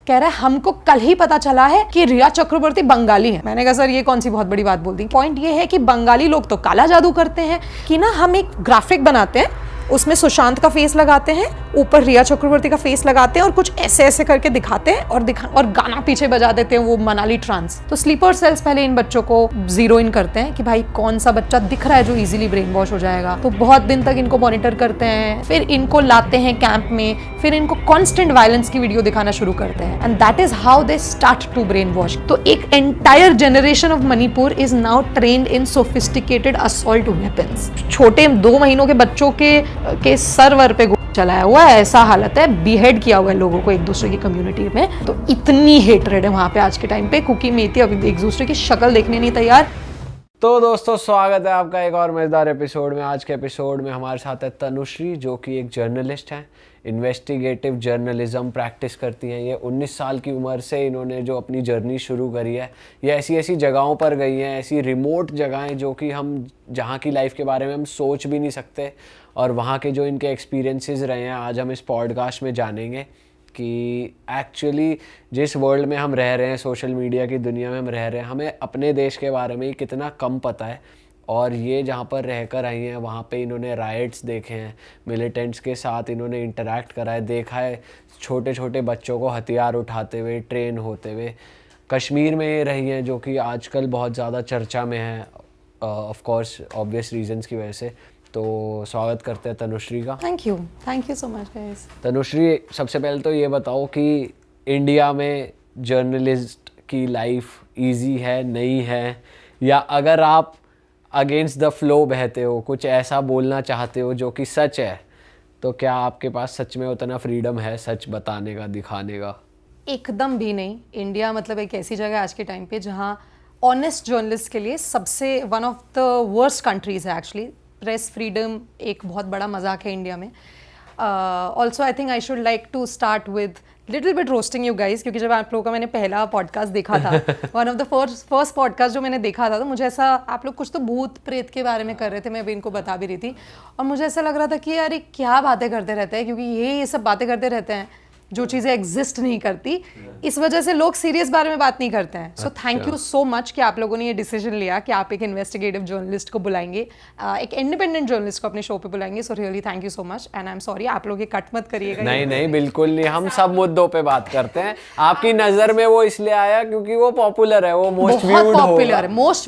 कह रहा है हमको कल ही पता चला है कि रिया चक्रवर्ती बंगाली है। मैंने कहा सर ये कौन सी बहुत बड़ी बात बोल दी। पॉइंट ये है कि बंगाली लोग तो काला जादू करते हैं कि ना हम एक ग्राफिक बनाते हैं, उसमें सुशांत का फेस लगाते हैं, ऊपर रिया चक्रवर्ती का फेस लगाते हैं और कुछ ऐसे ऐसे करके दिखाते हैं और गाना पीछे बजा देते हैं, वो मनाली ट्रांस। तो स्लीपर सेल्स पहले इन बच्चों को जीरो इन करते हैं कि भाई कौन सा बच्चा दिख रहा है जो इजीली ब्रेन वॉश हो जाएगा। तो बहुत दिन तक इनको मॉनिटर करते हैं, फिर इनको लाते हैं कैंप में, फिर इनको कॉन्स्टेंट वायलेंस की वीडियो दिखाना शुरू करते हैं and that is how they start to brainwash. तो एक entire generation of Manipur is now trained in sophisticated assault weapons. छोटे 2 महीनों के बच्चों के सर्वर पे चलाया हुआ है, ऐसा हालत है, बीहेड किया हुआ है लोगों को एक दूसरे की कम्युनिटी में। तो इतनी हेटरेड है वहां पे आज के टाइम पे। कुकी मेथी अभी एक दूसरे की शक्ल देखने नहीं तैयार। तो दोस्तों स्वागत है आपका एक और मजेदार एपिसोड में। आज के एपिसोड में हमारे साथ है तनुश्री, जो कि एक जर्नलिस्ट हैं, इन्वेस्टिगेटिव जर्नलिज्म प्रैक्टिस करती हैं। ये 19 साल की उम्र से इन्होंने जो अपनी जर्नी शुरू करी है, ये ऐसी ऐसी जगहों पर गई हैं, ऐसी रिमोट जगहें जो कि हम जहाँ की लाइफ के बारे में हम सोच भी नहीं सकते, और वहाँ के जो इनके एक्सपीरियंसेस रहे हैं आज हम इस पॉडकास्ट में जानेंगे कि एक्चुअली जिस वर्ल्ड में हम रह रहे हैं, सोशल मीडिया की दुनिया में हम रह रहे हैं, हमें अपने देश के बारे में कितना कम पता है। और ये जहाँ पर रहकर आई हैं वहाँ पे इन्होंने राइट्स देखे हैं, मिलिटेंट्स के साथ इन्होंने इंटरैक्ट करा है, देखा है छोटे छोटे बच्चों को हथियार उठाते हुए, ट्रेन होते हुए। कश्मीर में ये रही हैं जो कि आजकल बहुत ज़्यादा चर्चा में है, ऑफ कोर्स ऑब्वियस रीजंस की वजह से। तो स्वागत करते हैं तनुश्री का। Thank you so much guys. Tanushree, सबसे पहले तो ये बताओ कि इंडिया में जर्नलिस्ट की लाइफ इजी है, नहीं है, या अगर आप अगेंस्ट द फ्लो बहते हो, कुछ ऐसा बोलना चाहते हो जो कि सच है, तो क्या आपके पास सच में उतना फ्रीडम है सच बताने का, दिखाने का? एकदम भी नहीं। इंडिया मतलब एक ऐसी जगह आज के टाइम पे जहाँ ऑनेस्ट जर्नलिस्ट के लिए सबसे one of the worst countries है एक्चुअली। प्रेस फ्रीडम एक बहुत बड़ा मजाक है इंडिया में। Also I think I should like to start with little bit roasting you guys, क्योंकि जब आप लोगों का मैंने पहला पॉडकास्ट देखा था, one of the first podcast जो मैंने देखा था, तो मुझे ऐसा, आप लोग कुछ तो भूत प्रेत के बारे में कर रहे थे, मैं अभी इनको बता भी रही थी, और मुझे ऐसा लग रहा था कि यार क्या बातें करते रहते हैं, क्योंकि ये सब बातें करते रहते हैं जो चीज़ें एग्जिस्ट नहीं करती, इस वजह से लोग सीरियस बारे में बात नहीं करते हैं। So thank you so much कि आप लोगों ने ये डिसीजन लिया कि आप एक इन्वेस्टिगेटिव जर्नलिस्ट को बुलाएंगे, एक इंडिपेंडेंट जर्नलिस्ट को अपने शो पे बुलाएंगे। So really thank you so much and I am sorry, आप लोग ये कट मत करिएगा। नहीं बिल्कुल नहीं, हम सब मुद्दों पे बात करते हैं। आपकी नजर में वो इसलिए आया क्योंकि वो पॉपुलर है, वो most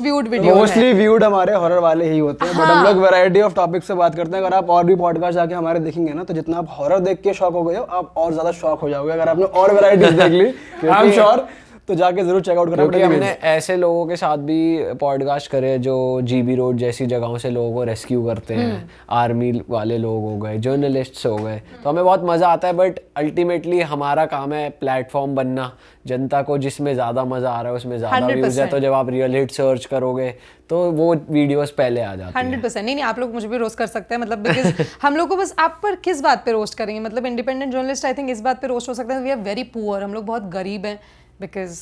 viewed video, mostly viewed हमारे हॉरर वाले ही होते हैं, बट हम लोग वैरायटी ऑफ टॉपिक से बात करते हैं। अगर आप और भी पॉडकास्ट जाके हमारे देखेंगे ना, तो जितना आप हॉरर देख के शॉक हो गए हो, आप और ज्यादा शॉक हो जाओगे। अगर आपने और वैरायटीज देख ली आई एम श्योर, तो जाके जरूर चेकआउट करना। क्योंकि हमने ऐसे लोगों के साथ भी पॉडकास्ट करे जो जीबी रोड जैसी जगहों से लोगों को रेस्क्यू करते हैं, आर्मी वाले लोग हो गए, जर्नलिस्ट्स हो गए, तो हमें बहुत मज़ा आता है। बट अल्टीमेटली हमारा काम है प्लेटफॉर्म बनना, जनता को जिसमें ज़्यादा मज़ा आ रहा है उसमें ज़्यादा व्यूज़ है। तो जब आप रियल हिट सर्च करोगे तो वो वीडियोस पहले आ जाती हैं। 100%। नहीं, आप लोग मुझे भी रोस्ट कर सकते हैं, मतलब बिकॉज हम लोग को बस, आप पर किस बात पे रोस्ट करेंगे, मतलब इंडिपेंडेंट जर्नलिस्ट आई थिंक इस बात पे रोस्ट हो सकते हैं, वी आर वेरी पुअर, हम लोग बहुत गरीब हैं, बिकॉज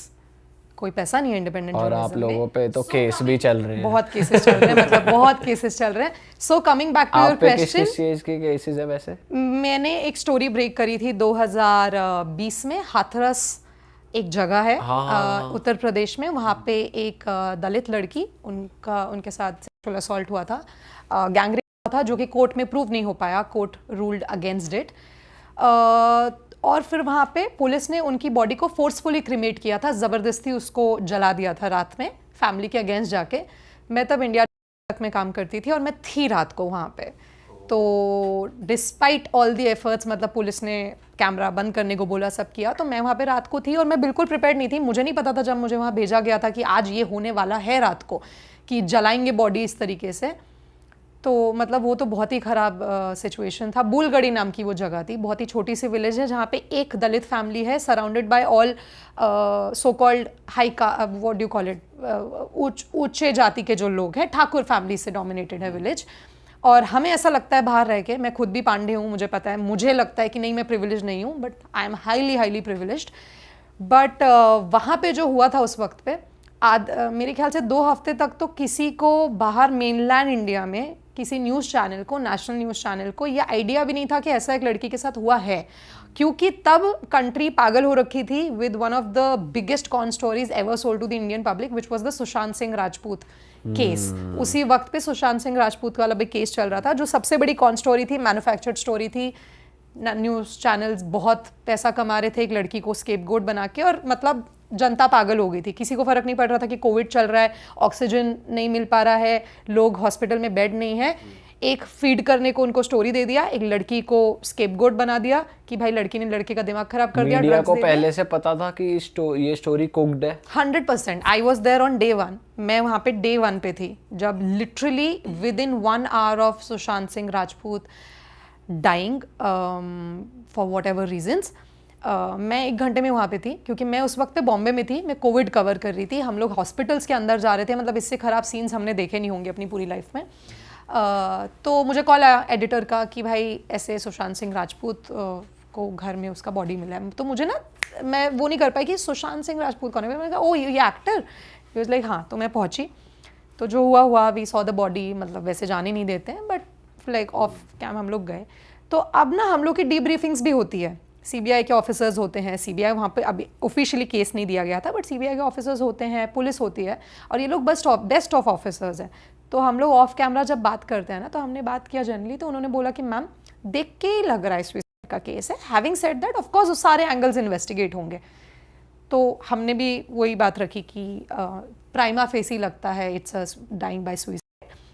कोई पैसा नहीं है इंडिपेंडेंट और आप लोगों पे तो केस भी चल रहे हैं, बहुत केसेस चल रहे हैं, मतलब बहुत केसेस चल रहे हैं। So coming back to your question, किस चीज के केसेस है वैसे? मैंने एक स्टोरी ब्रेक करी थी 2020 में। हाथरस एक जगह है उत्तर प्रदेश में, वहाँ पे एक दलित लड़की, उनके साथ सेक्सुअल असॉल्ट हुआ था, गैंगरेप हुआ था, जो कि कोर्ट में प्रूव नहीं हो पाया, कोर्ट रूल्ड अगेंस्ट इट। और फिर वहाँ पे पुलिस ने उनकी बॉडी को फोर्सफुली क्रिमेट किया था, ज़बरदस्ती उसको जला दिया था रात में, फैमिली के अगेंस्ट जाके। मैं तब इंडिया में काम करती थी और मैं थी रात को वहाँ पे। तो डिस्पाइट ऑल दी एफर्ट्स, मतलब पुलिस ने कैमरा बंद करने को बोला, सब किया, तो मैं वहाँ पे रात को थी और मैं बिल्कुल प्रिपेयर्ड नहीं थी। मुझे नहीं पता था जब मुझे वहाँ भेजा गया था कि आज ये होने वाला है रात को, कि जलाएंगे बॉडी इस तरीके से। तो मतलब वो तो बहुत ही ख़राब सिचुएशन था। बुलगड़ी नाम की वो जगह थी, बहुत ही छोटी सी विलेज है, जहाँ पे एक दलित फैमिली है, surrounded by all so called high का, what do you call it, ऊंचे जाति के जो लोग हैं, ठाकुर फैमिली से डोमिनेटेड है विलेज। और हमें ऐसा लगता है बाहर रह के, मैं खुद भी पांडे हूँ, मुझे पता है, मुझे लगता है कि नहीं मैं प्रिविलेज नहीं हूँ, but I am highly privileged. But वहाँ पे जो हुआ था उस वक्त पे, मेरे ख्याल से 2 हफ्ते तक तो किसी को बाहर मेनलैंड इंडिया में किसी न्यूज़ चैनल को, नेशनल न्यूज़ चैनल को, ये आइडिया भी नहीं था कि ऐसा एक लड़की के साथ हुआ है। क्योंकि तब कंट्री पागल हो रखी थी with one of the biggest con stories ever sold to the Indian public which was the Sushant Singh Rajput case. उसी वक्त पे सुशांत सिंह राजपूत वाला भी केस चल रहा था, जो सबसे बड़ी कॉन स्टोरी थी, मैन्युफैक्चर्ड स्टोरी थी। न्यूज़ चैनल्स बहुत पैसा कमा रहे थे एक लड़की को स्केपगोट बना के, और मतलब जनता पागल हो गई थी, किसी को फर्क नहीं पड़ रहा था कि कोविड चल रहा है, ऑक्सीजन नहीं मिल पा रहा है, लोग हॉस्पिटल में बेड नहीं है। एक फीड करने को उनको स्टोरी दे दिया, एक लड़की को स्केपगोट बना दिया कि भाई लड़की ने लड़के का दिमाग खराब कर दिया। मीडिया को पहले से पता था कि ये स्टोरी कुक्ड है। 100%। I was there on day 1। मैं वहाँ पे डे 1 पे थी, जब literally within 1 hour of Sushant Singh Rajput dying for whatever reasons, मैं 1 घंटे में वहाँ पे थी, क्योंकि मैं उस वक्त पे बॉम्बे में थी, मैं कोविड कवर कर रही थी, हम लोग हॉस्पिटल्स के अंदर जा रहे थे, मतलब इससे ख़राब सीन्स हमने देखे नहीं होंगे अपनी पूरी लाइफ में। तो मुझे कॉल आया एडिटर का कि भाई ऐसे सुशांत सिंह राजपूत को घर में उसका बॉडी मिला है। तो मुझे ना, मैं वो नहीं कर पाई कि सुशांत सिंह राजपूत कौन है। मैंने कहा ओ ये एक्टर। ही वाज लाइक हाँ। तो मैं पहुँची, तो जो हुआ वी सॉ द बॉडी, मतलब वैसे जाने नहीं देते हैं, बट लाइक ऑफ कैम हम लोग गए। तो अब ना हम लोग की डीब्रीफिंग्स भी होती है, सीबीआई के ऑफिसर्स होते हैं, सीबीआई वहाँ पे अभी ऑफिशियली केस नहीं दिया गया था, बट सीबीआई के ऑफिसर्स होते हैं, पुलिस होती है, और ये लोग बेस्ट ऑफ ऑफिसर्स हैं। तो हम लोग ऑफ कैमरा जब बात करते हैं ना, तो हमने बात किया जनरली, तो उन्होंने बोला कि मैम देख के ही लग रहा है सुसाइड का केस है। Having said that of course सारे एंगल्स इन्वेस्टिगेट होंगे। तो हमने भी वही बात रखी कि प्राइमा फेसी लगता है it's a dying by suicide.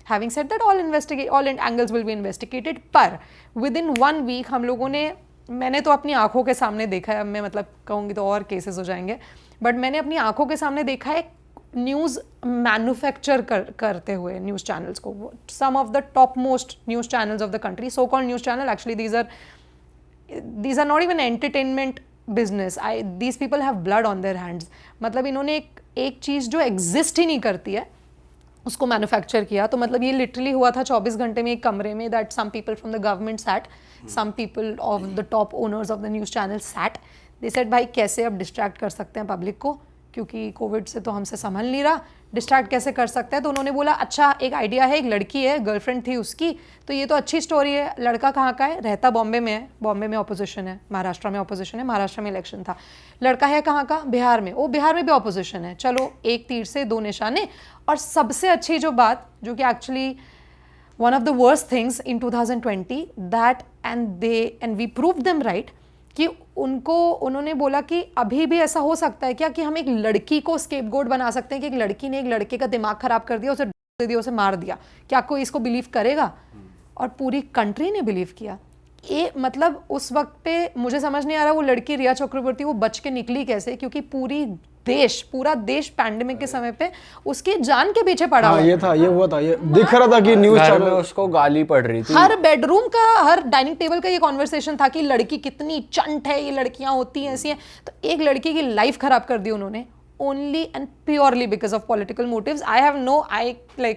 Having said that, all angles will be investigated, पर within 1 week हम लोगों ने, मैंने तो अपनी आंखों के सामने देखा है, मैं मतलब कहूँगी तो और केसेस हो जाएंगे, बट मैंने अपनी आंखों के सामने देखा है न्यूज़ मैन्युफैक्चर करते हुए न्यूज़ चैनल्स को। Some of the top most news channels of the country, so called news channel, actually these are not even entertainment business. These people have blood on their hands. मतलब इन्होंने एक चीज़ जो exist ही नहीं करती है उसको manufacture किया। तो मतलब ये लिटरली हुआ था 24 घंटे में एक कमरे में, that some people from the government sat, some people of the top owners of the news channel sat. They said भाई कैसे अब डिस्ट्रैक्ट कर सकते हैं पब्लिक को, क्योंकि कोविड से तो हमसे संभल नहीं रहा, डिस्ट्रैक्ट कैसे कर सकते हैं। तो उन्होंने बोला अच्छा एक आइडिया है, एक लड़की है, गर्लफ्रेंड थी उसकी, तो ये तो अच्छी स्टोरी है। लड़का कहाँ का है, रहता बॉम्बे में है, बॉम्बे में ऑपोजिशन है, महाराष्ट्र में ऑपोजिशन है, महाराष्ट्र में इलेक्शन था। लड़का है कहाँ का, बिहार में, वो बिहार में भी ऑपोजिशन है। चलो एक तीर से 2 निशाने। और सबसे अच्छी जो बात, जो कि actually one of the worst things in 2020 that and we prove them right, कि उन्होंने बोला कि अभी भी ऐसा हो सकता है क्या कि हम एक लड़की को स्केपगोट बना सकते हैं, कि एक लड़की ने एक लड़के का दिमाग खराब कर दिया, उसे दे दिया, उसे मार दिया, क्या कोई इसको बिलीव करेगा? और पूरी कंट्री ने बिलीव किया। ये मतलब उस वक्त पे मुझे समझ नहीं आ रहा वो लड़की रिया चक्रवर्ती वो बच के निकली कैसे, क्योंकि पूरा देश पैंडेमिक के समय पे उसकी जान के पीछे पड़ा हुआ। ये हुआ था, ये दिख रहा था कि न्यूज़ चैनल में उसको गाली पड़ रही थी। हर बेडरूम का, हर डाइनिंग टेबल का ये कॉन्वर्सेशन था कि लड़की कितनी चंट है, ये लड़कियां होती हैं ऐसी हैं। तो एक लड़की की लाइफ खराब कर दी उन्होंने, only and purely because of political motives.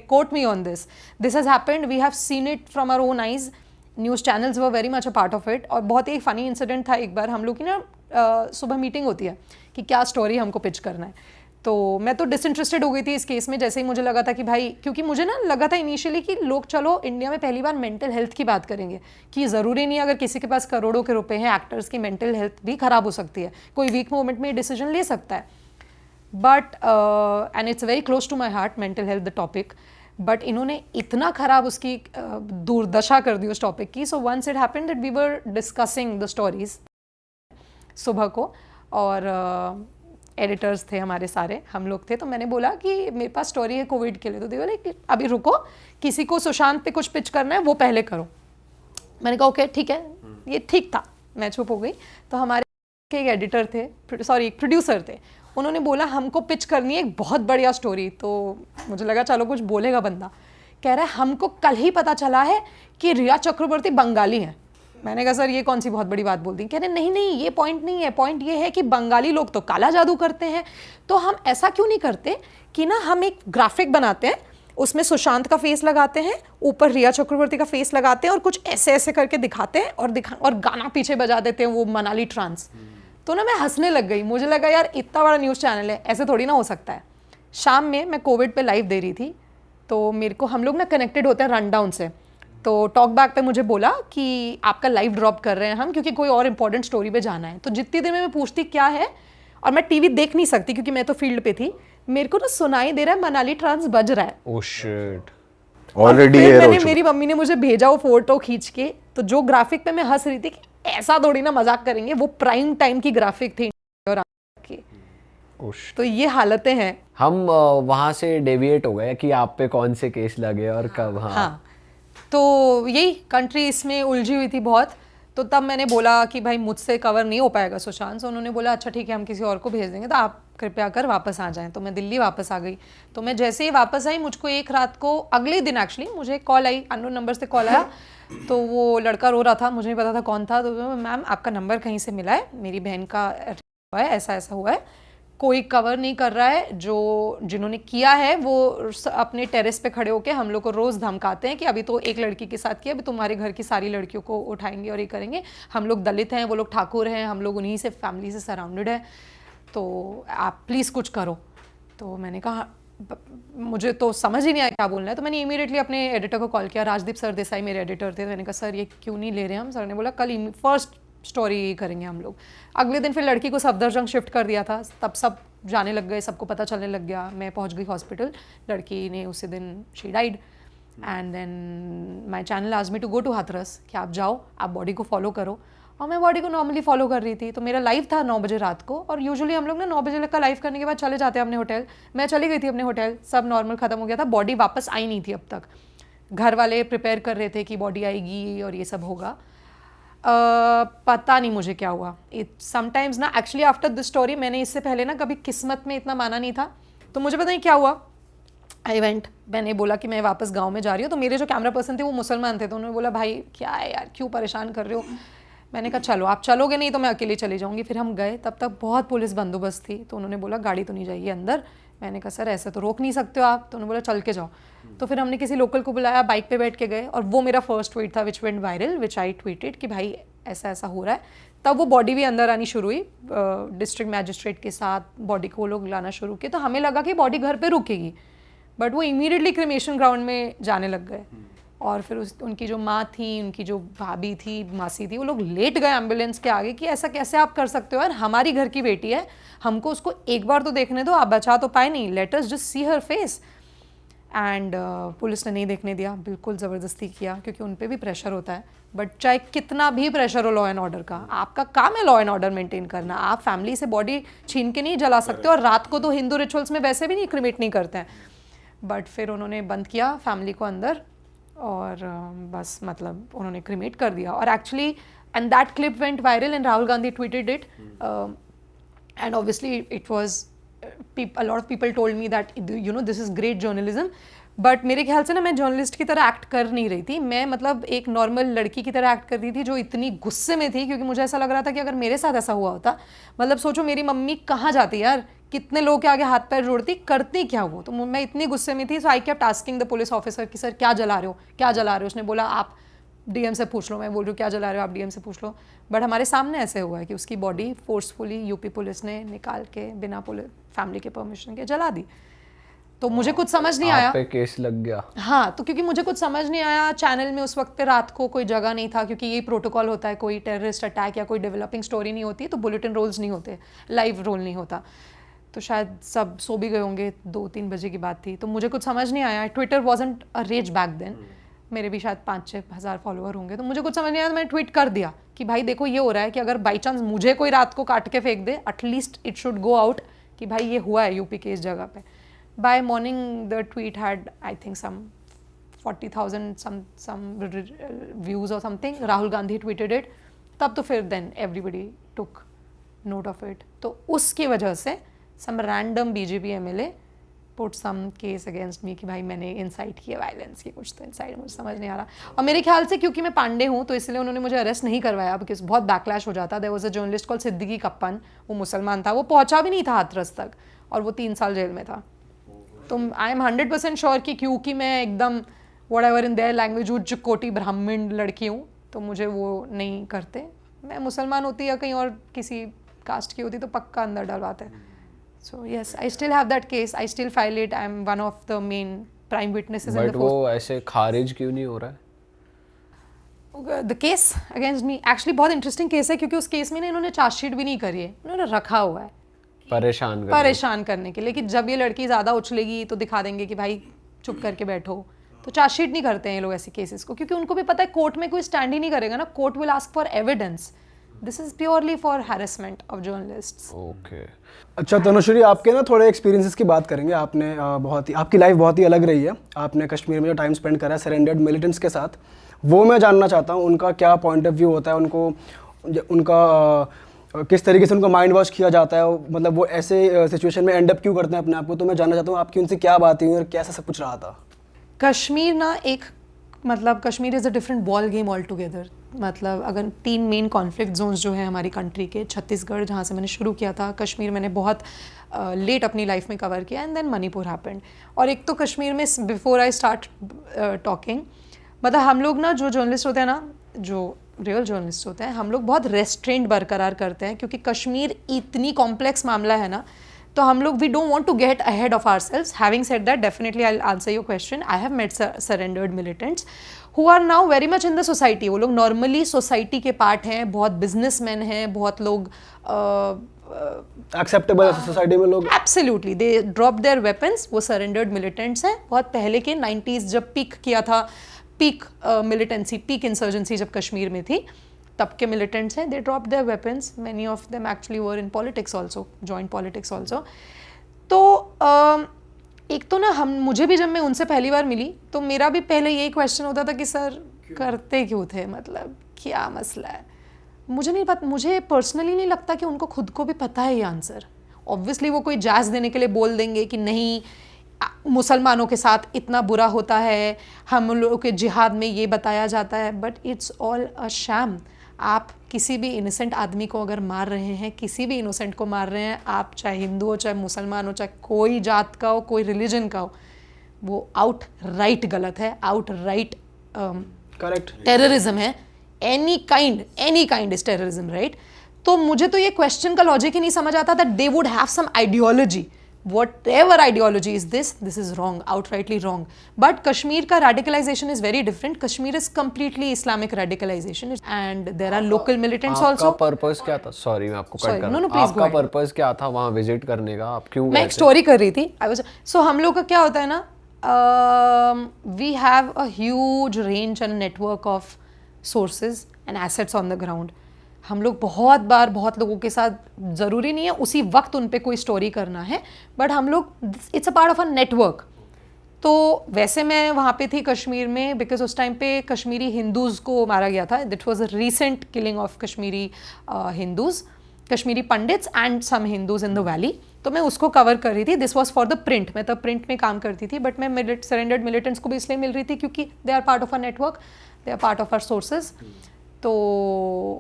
Quote me on this. This has happened. We have seen it from our own eyes. News channels were very much a part of it. और बहुत ही funny incident था एक बार, हम लोग की ना सुबह meeting होती है कि क्या स्टोरी हमको पिच करना है। तो मैं तो डिसइंटरेस्टेड हो गई थी इस केस में, जैसे ही मुझे लगा था कि भाई, क्योंकि मुझे ना लगा था इनिशियली कि लोग चलो इंडिया में पहली बार मेंटल हेल्थ की बात करेंगे, कि ज़रूरी नहीं अगर किसी के पास करोड़ों के रुपए हैं, एक्टर्स की मेंटल हेल्थ भी ख़राब हो सकती है, कोई वीक मोमेंट में डिसीजन ले सकता है। But and it's very close to my heart, mental health the topic, but इन्होंने इतना ख़राब उसकी दुर्दशा कर दी उस टॉपिक की। So once it happened that we were discussing the stories सुबह को, और एडिटर्स थे हमारे सारे, हम लोग थे। तो मैंने बोला कि मेरे पास स्टोरी है कोविड के लिए। तो बोले कि अभी रुको, किसी को सुशांत पे कुछ पिच करना है वो पहले करो। मैंने कहा ओके ठीक है, ये ठीक था, मैं चुप हो गई। तो हमारे एक एडिटर थे, एक प्रोड्यूसर थे, उन्होंने बोला हमको पिच करनी है एक बहुत बढ़िया स्टोरी। तो मुझे लगा चलो कुछ बोलेगा बंदा। कह रहा है हमको कल ही पता चला है कि रिया चक्रवर्ती बंगाली हैं। मैंने कहा सर ये कौन सी बहुत बड़ी बात बोल दी। कह रहे नहीं ये पॉइंट नहीं है, पॉइंट ये है कि बंगाली लोग तो काला जादू करते हैं, तो हम ऐसा क्यों नहीं करते कि ना हम एक ग्राफिक बनाते हैं, उसमें सुशांत का फेस लगाते हैं, ऊपर रिया चक्रवर्ती का फेस लगाते हैं, और कुछ ऐसे ऐसे करके दिखाते हैं और गाना पीछे बजा देते हैं, वो मनाली ट्रांस। तो ना मैं हंसने लग गई, मुझे लगा यार इतना बड़ा न्यूज़ चैनल है, ऐसे थोड़ी ना हो सकता है। शाम में मैं कोविड पे लाइव दे रही थी, तो मेरे को, हम लोग ना कनेक्टेड होते हैं रन डाउन से, तो टॉक बैक पे मुझे बोला कि आपका लाइव ड्रॉप कर रहे हैं हम, क्योंकि कोई और इंपॉर्टेंट स्टोरी पे जाना है। तो जितनी देर में मैं पूछती क्या है, और मैं टीवी देख नहीं सकती क्योंकि मैं तो फील्ड पे थी, मेरे को ना सुनाई दे रहा है मनाली ट्रांस बज रहा है। ओह शिट, ऑलरेडी फिर एयर हो मैंने, चुका। मेरी मम्मी ने मुझे भेजा वो फोटो खींच के, तो जो ग्राफिक पे मैं हंस रही थी कि ऐसा थोड़ी ना मजाक करेंगे, वो प्राइम टाइम की ग्राफिक थी और की। तो ये हालतें हैं। हम वहां से डेविएट हो गए कि आप पे कौन से केस लगे और कब। हाँ, तो यही कंट्री इसमें उलझी हुई थी बहुत। तो तब मैंने बोला कि भाई मुझसे कवर नहीं हो पाएगा सुशांत। तो उन्होंने बोला अच्छा ठीक है, हम किसी और को भेज देंगे, तो आप कृपया कर वापस आ जाएं। तो मैं दिल्ली वापस आ गई। तो मैं जैसे ही वापस आई, मुझको एक रात को, अगले दिन एक्चुअली मुझे कॉल आई, अननोन नंबर से कॉल आया। तो वो लड़का रो रहा था, मुझे नहीं पता था कौन था। तो मैम आपका नंबर कहीं से मिला है, मेरी बहन का हुआ है, ऐसा ऐसा हुआ है, कोई कवर नहीं कर रहा है, जो जिन्होंने किया है वो अपने टेरेस पे खड़े होके हम लोग को रोज़ धमकाते हैं कि अभी तो एक लड़की के साथ किया, अभी तुम्हारे घर की सारी लड़कियों को उठाएंगे और ये करेंगे, हम लोग दलित हैं, वो लोग ठाकुर हैं, हम लोग उन्हीं से फैमिली से सराउंडेड है, तो आप प्लीज़ कुछ करो। तो मैंने कहा मुझे तो समझ ही नहीं आया क्या बोलना है। तो मैंने इमीडिएटली अपने एडिटर को कॉल किया, राजदीप सरदेसाई मेरे एडिटर थे। मैंने कहा सर ये क्यों नहीं ले रहे हम? सर ने बोला कल फर्स्ट स्टोरी करेंगे हम लोग। अगले दिन फिर लड़की को सफदरजंग शिफ्ट कर दिया था, तब सब जाने लग गए, सबको पता चलने लग गया। मैं पहुंच गई हॉस्पिटल, लड़की ने उसी दिन she died. And then my channel asked me to go to Hathras, कि आप जाओ, आप बॉडी को फॉलो करो। और मैं बॉडी को नॉर्मली फॉलो कर रही थी। तो मेरा लाइव था 9 बजे रात को, और यूजुअली हम लोग ना 9 बजे का लाइव करने के बाद चले जाते हैं अपने होटल। मैं चली गई थी अपने होटल, सब नॉर्मल खत्म हो गया था, बॉडी वापस आई नहीं थी अब तक। घर वाले प्रिपेयर कर रहे थे कि बॉडी आएगी और ये सब होगा। पता नहीं मुझे क्या हुआ। इट समटाइम्स ना, एक्चुअली आफ्टर दिस स्टोरी, मैंने इससे पहले ना कभी किस्मत में इतना माना नहीं था। तो मुझे पता नहीं क्या हुआ, आई वेंट, मैंने बोला कि मैं वापस गांव में जा रही हूँ। तो मेरे जो कैमरा पर्सन थे वो मुसलमान थे, तो उन्होंने बोला भाई क्या है यार, क्यों परेशान कर रहे हो? मैंने कहा चलो, आप चलोगे नहीं तो मैं अकेले चली जाऊँगी। फिर हम गए, तब तक बहुत पुलिस बंदोबस्त थी। तो उन्होंने बोला गाड़ी तो नहीं जाएगी अंदर। मैंने कहा सर ऐसे तो रोक नहीं सकते हो आप। तो उन्होंने बोला चल के जाओ। तो फिर हमने किसी लोकल को बुलाया, बाइक पे बैठ के गए, और वो मेरा फर्स्ट ट्वीट था which went viral, which I tweeted कि भाई ऐसा ऐसा हो रहा है। तब वो बॉडी भी अंदर आनी शुरू हुई, डिस्ट्रिक्ट मैजिस्ट्रेट के साथ बॉडी को लोग लाना शुरू किए। तो हमें लगा कि बॉडी घर पे रुकेगी, बट वो इमीडिएटली क्रिमेशन ग्राउंड में जाने लग गए। और फिर उनकी जो माँ थी, उनकी जो भाभी थी, मासी थी, वो लोग लेट गए एम्बुलेंस के आगे कि ऐसा कैसे आप कर सकते हो यार, हमारी घर की बेटी है, हमको उसको एक बार तो देखने दो, आप बचा तो पाए नहीं, let us just see her face. And police ने नहीं देखने दिया, बिल्कुल ज़बरदस्ती किया, क्योंकि उन पर भी प्रेशर होता है। बट चाहे कितना भी प्रेशर हो लॉ एंड ऑर्डर का, आपका काम है लॉ एंड ऑर्डर मेंटेन करना। आप फैमिली से बॉडी छीन के नहीं जला सकते, और रात को तो हिंदू रिचुअल्स में वैसे भी नहीं क्रिमेट नहीं करते हैं। बट फिर उन्होंने बंद किया फैमिली को अंदर, और बस मतलब उन्होंने क्रिमेट कर दिया। और actually and that clip went viral and Rahul Gandhi tweeted it, and obviously it was a lot of people told me that you know this is great journalism, but मेरे ख्याल से ना मैं जर्नलिस्ट की तरह एक्ट कर नहीं रही थी। मैं मतलब एक नॉर्मल लड़की की तरह एक्ट कर रही थी जो इतनी गुस्से में थी, क्योंकि मुझे ऐसा लग रहा था कि अगर मेरे साथ ऐसा हुआ होता, मतलब सोचो मेरी मम्मी कहाँ जाती यार, कितने लोग के आगे हाथ पैर जोड़ती, करती क्या वो। तो मैं इतनी गुस्से में थी, so I kept asking the police officer कि सर क्या जला रहे हो, क्या जला रहे हो? उसने बोला आप डीएम से पूछ लो। मैं बोल रही हूँ क्या जला रहे हो, आप डीएम से पूछ लो। बट हमारे सामने ऐसे हुआ है कि उसकी बॉडी फोर्सफुली यूपी पुलिस ने निकाल के बिना पुलिस फैमिली के परमिशन के जला दी। तो मुझे कुछ समझ नहीं आया, आप पे केस लग गया। हाँ, तो क्योंकि मुझे कुछ समझ नहीं आया, चैनल में उस वक्त पे रात को कोई जगह नहीं था, क्योंकि ये प्रोटोकॉल होता है, कोई टेररिस्ट अटैक या कोई डेवलपिंग स्टोरी नहीं होती तो बुलेटिन रोल्स नहीं होते, लाइव रोल नहीं होता। तो शायद सब सो भी गए होंगे, 2-3 बजे की बात थी। तो मुझे कुछ समझ नहीं आया। Twitter wasn't a rage back then, मेरे भी शायद 5-6 हज़ार फॉलोअर होंगे। तो मुझे कुछ समझ नहीं आया, तो मैंने ट्वीट कर दिया कि भाई देखो ये हो रहा है कि अगर बाई चांस मुझे कोई रात को काट के फेंक दे, at least it should go out कि भाई ये हुआ है यूपी के इस जगह पे। By morning the tweet had I think some 40,000 some views or something. Rahul Gandhi tweeted it, तब तो फिर then everybody took note of it. तो उसकी वजह से some random BJP MLA put some case against me कि भाई मैंने इंसाइट किया वायलेंस की, कुछ तो इंसाइट मुझे समझ नहीं आ रहा। और मेरे ख्याल से क्योंकि मैं पांडे हूँ तो इसलिए उन्होंने मुझे अरेस्ट नहीं करवाया, बिकॉज बहुत बैकलैश हो जाता। There was a journalist called Siddique Kappan, वो मुसलमान था, वो पहुंचा भी नहीं था हाथरस तक, और वो 3 साल जेल में था। तो आई एम 100% श्योर कि क्योंकि मैं एकदम व्हाटएवर इन देयर लैंग्वेज उच्च कोटि ब्राह्मण लड़की हूँ, तो मुझे वो नहीं करते। मैं मुसलमान होती या कहीं और किसी कास्ट की होती तो पक्का अंदर डलवाते। So yes, I still have that case. I still file it. I'm one of the main prime witnesses in the but वो ऐसे खारिज क्यों नहीं हो रहा है? The case against me actually बहुत इंटरेस्टिंग केस है, क्योंकि उस केस में ना इन्होंने चार्जशीट भी नहीं करी है, इन्होंने रखा हुआ है परेशान करने के लिए कि जब ये लड़की ज़्यादा उछलेगी तो दिखा देंगे कि भाई चुप करके बैठो। तो चार्जशीट नहीं करते हैं ये लोग ऐसे केसेस को, क्योंकि उनको भी पता है कोर्ट में कोई स्टैंड ही नहीं करेगा ना, court will ask for evidence. This is purely for harassment of journalists. Okay. अच्छा तनुश्री, आपके ना थोड़े एक्सपीरियंसेस की बात करेंगे। आपने बहुत ही, आपकी लाइफ बहुत ही अलग रही है। आपने कश्मीर में जो टाइम स्पेंड करा है सरेंडर्ड मिलिटेंट्स के साथ, वो मैं जानना चाहता हूँ उनका क्या पॉइंट ऑफ व्यू होता है, उनका किस तरीके से उनको माइंड वॉश किया जाता है, मतलब वो ऐसे सिचुएशन में एंड अप क्यों करते हैं अपने आप को। तो मैं जानना चाहता हूँ आपकी उनसे क्या बात हुई और कैसा सब कुछ रहा था। कश्मीर ना एक मतलब Kashmir is a different ball game all together. मतलब अगर 3 मेन कॉन्फ्लिक्ट जोन्स जो हैं हमारी कंट्री के, छत्तीसगढ़ जहाँ से मैंने शुरू किया था, कश्मीर मैंने बहुत लेट अपनी लाइफ में कवर किया, एंड देन मणिपुर हैपेंड। और एक तो कश्मीर में बिफोर आई स्टार्ट टॉकिंग, मतलब हम लोग ना जो जर्नलिस्ट होते हैं ना, जो रियल जर्नलिस्ट होते हैं, हम लोग बहुत रेस्ट्रेंट बरकरार करते हैं, क्योंकि कश्मीर इतनी कॉम्प्लेक्स मामला है ना, तो हम लोग we don't want to get ahead of ourselves. Having said that, definitely I will answer your question. I have met surrendered militants who are now very much in the society. वो लोग normally society के part हैं, बहुत businessman हैं, बहुत लोग acceptable society में लोग। Absolutely, they drop their weapons. वो सरेंडर्ड मिलिटेंट्स हैं। बहुत पहले के 90s जब पीक किया था, पीक मिलिटेंसी, पीक इंसर्जेंसी जब कश्मीर में थी, तब के मिलिटेंट्स हैं। They drop their weapons, many of them actually were in politics also, joint politics also. तो एक तो ना मुझे भी जब मैं उनसे पहली बार मिली तो मेरा भी पहले यही क्वेश्चन होता था कि सर करते क्यों थे, मतलब क्या मसला है। मुझे नहीं पता, मुझे पर्सनली नहीं लगता कि उनको खुद को भी पता है ये आंसर। ऑब्वियसली वो कोई जैज़ देने के लिए बोल देंगे कि नहीं मुसलमानों के साथ इतना बुरा होता है, हम लोगों के जिहाद में ये बताया जाता है, but it's all a sham. आप किसी भी इनोसेंट आदमी को अगर मार रहे हैं, किसी भी इनोसेंट को मार रहे हैं, आप चाहे हिंदू हो, चाहे मुसलमान हो, चाहे कोई जात का हो, कोई रिलीजन का हो, वो आउट राइट गलत है, आउट राइट करेक्ट टेररिज्म है। Any kind is terrorism, right. तो मुझे तो ये क्वेश्चन का लॉजिक ही नहीं समझ आता that they would have some ideology. Whatever ideology is this is wrong, outrightly wrong. But Kashmir ka radicalization is very different. Kashmir is completely Islamic radicalization, and there are local militants also. आपका purpose क्या था? Sorry मैं आपको cut कर रहा हूँ। please आपका purpose क्या था वहाँ विजिट करने का? आप क्यों गए थे? मैं एक स्टोरी कर रही थी। So हम लोग का क्या होता है ना, we have a huge range and network of sources and assets on the ground. हम लोग बहुत बार बहुत लोगों के साथ, ज़रूरी नहीं है उसी वक्त उन पे कोई स्टोरी करना है, बट हम लोग it's a part of a network. तो वैसे मैं वहाँ पे थी कश्मीर में बिकॉज उस टाइम पे कश्मीरी हिंदूज़ को मारा गया था। That was a recent killing of Kashmiri Hindus, Kashmiri Pandits and some Hindus in the valley. तो मैं उसको कवर कर रही थी। This was for the print. मैं तब प्रिंट में काम करती थी, बट मैं सरेंडर्ड मिलिटेंट्स को भी इसलिए मिल रही थी क्योंकि they are part of a network, they are part of our sources. तो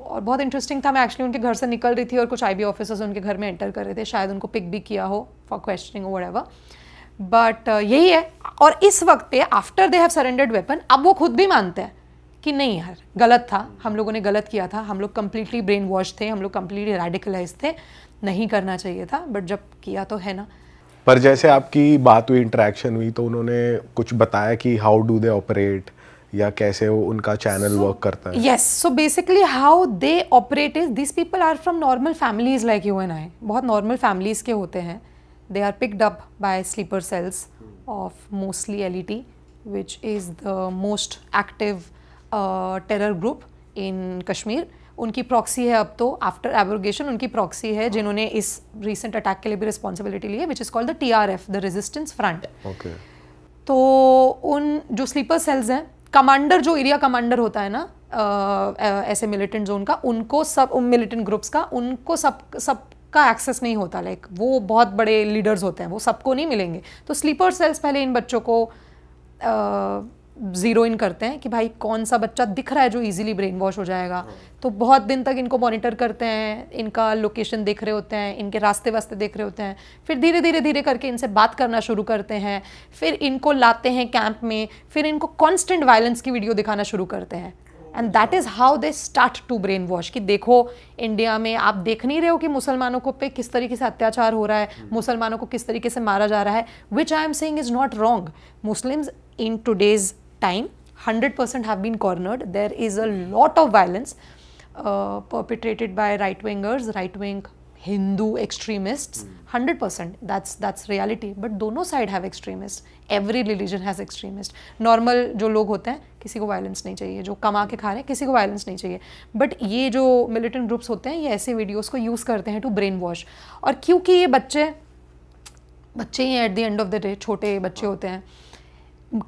और बहुत इंटरेस्टिंग था। मैं एक्चुअली उनके घर से निकल रही थी और कुछ IB ऑफिसर्स उनके घर में एंटर कर रहे थे, शायद उनको पिक भी किया हो फॉर क्वेश्चनिंग व्हाटएवर, बट यही है। और इस वक्त पे after they have surrendered weapon, अब वो खुद भी मानते हैं कि नहीं यार गलत था, हम लोगों ने गलत किया था, हम लोग कम्प्लीटली ब्रेन वॉश थे, हम लोग कम्प्लीटली रेडिकलाइज थे, नहीं करना चाहिए था, बट जब किया तो है ना। पर जैसे आपकी बात हुई, इंटरेक्शन हुई, तो उन्होंने कुछ बताया कि हाउ डू दे ऑपरेट या कैसे वो उनका चैनल वर्क करता है? Yes, so basically how they operate is this people are from normal families like you and I, बहुत नॉर्मल फैमिलीज के होते हैं। They are picked up by sleeper cells of mostly LET, which is the most active terror group in Kashmir. उनकी proxy है अब तो, after abrogation उनकी proxy है जिन्होंने इस रिसेंट अटैक के लिए भी रिस्पॉन्सिबिलिटी ली है, which is called the TRF, the resistance front. Okay. तो उन जो स्लीपर सेल्स हैं, कमांडर जो एरिया कमांडर होता है ना ऐसे मिलिटेंट जोन का, उनको सब मिलिटेंट ग्रुप्स का, उनको सबका एक्सेस नहीं होता। लाइक वो बहुत बड़े लीडर्स होते हैं, वो सबको नहीं मिलेंगे। तो स्लीपर सेल्स पहले इन बच्चों को ज़ीरो इन करते हैं कि भाई कौन सा बच्चा दिख रहा है जो इजीली ब्रेन वॉश हो जाएगा। तो बहुत दिन तक इनको मॉनिटर करते हैं, इनका लोकेशन देख रहे होते हैं, इनके रास्ते वास्ते देख रहे होते हैं, फिर धीरे धीरे करके इनसे बात करना शुरू करते हैं, फिर इनको लाते हैं कैंप में, फिर इनको कॉन्स्टेंट वायलेंस की वीडियो दिखाना शुरू करते हैं। And that is how they start to brainwash कि देखो इंडिया में आप देख नहीं रहे हो कि मुसलमानों को पे किस तरीके से अत्याचार हो रहा है, मुसलमानों को किस तरीके से मारा जा रहा है, which I am saying is not wrong. Muslims in today's time 100% have been cornered. There is a lot of violence perpetrated by right-wingers, right-wing Hindu extremists. 100%. That's reality. But दोनों side have extremists. Every religion has extremists. Normal जो लोग होते हैं किसी को violence नहीं चाहिए, जो कमा के खा रहे हैं किसी को violence नहीं चाहिए. But ये जो militant groups होते हैं ये ऐसे videos को use करते हैं to brainwash. और क्योंकि ये बच्चे ही at the end of the day छोटे बच्चे होते हैं,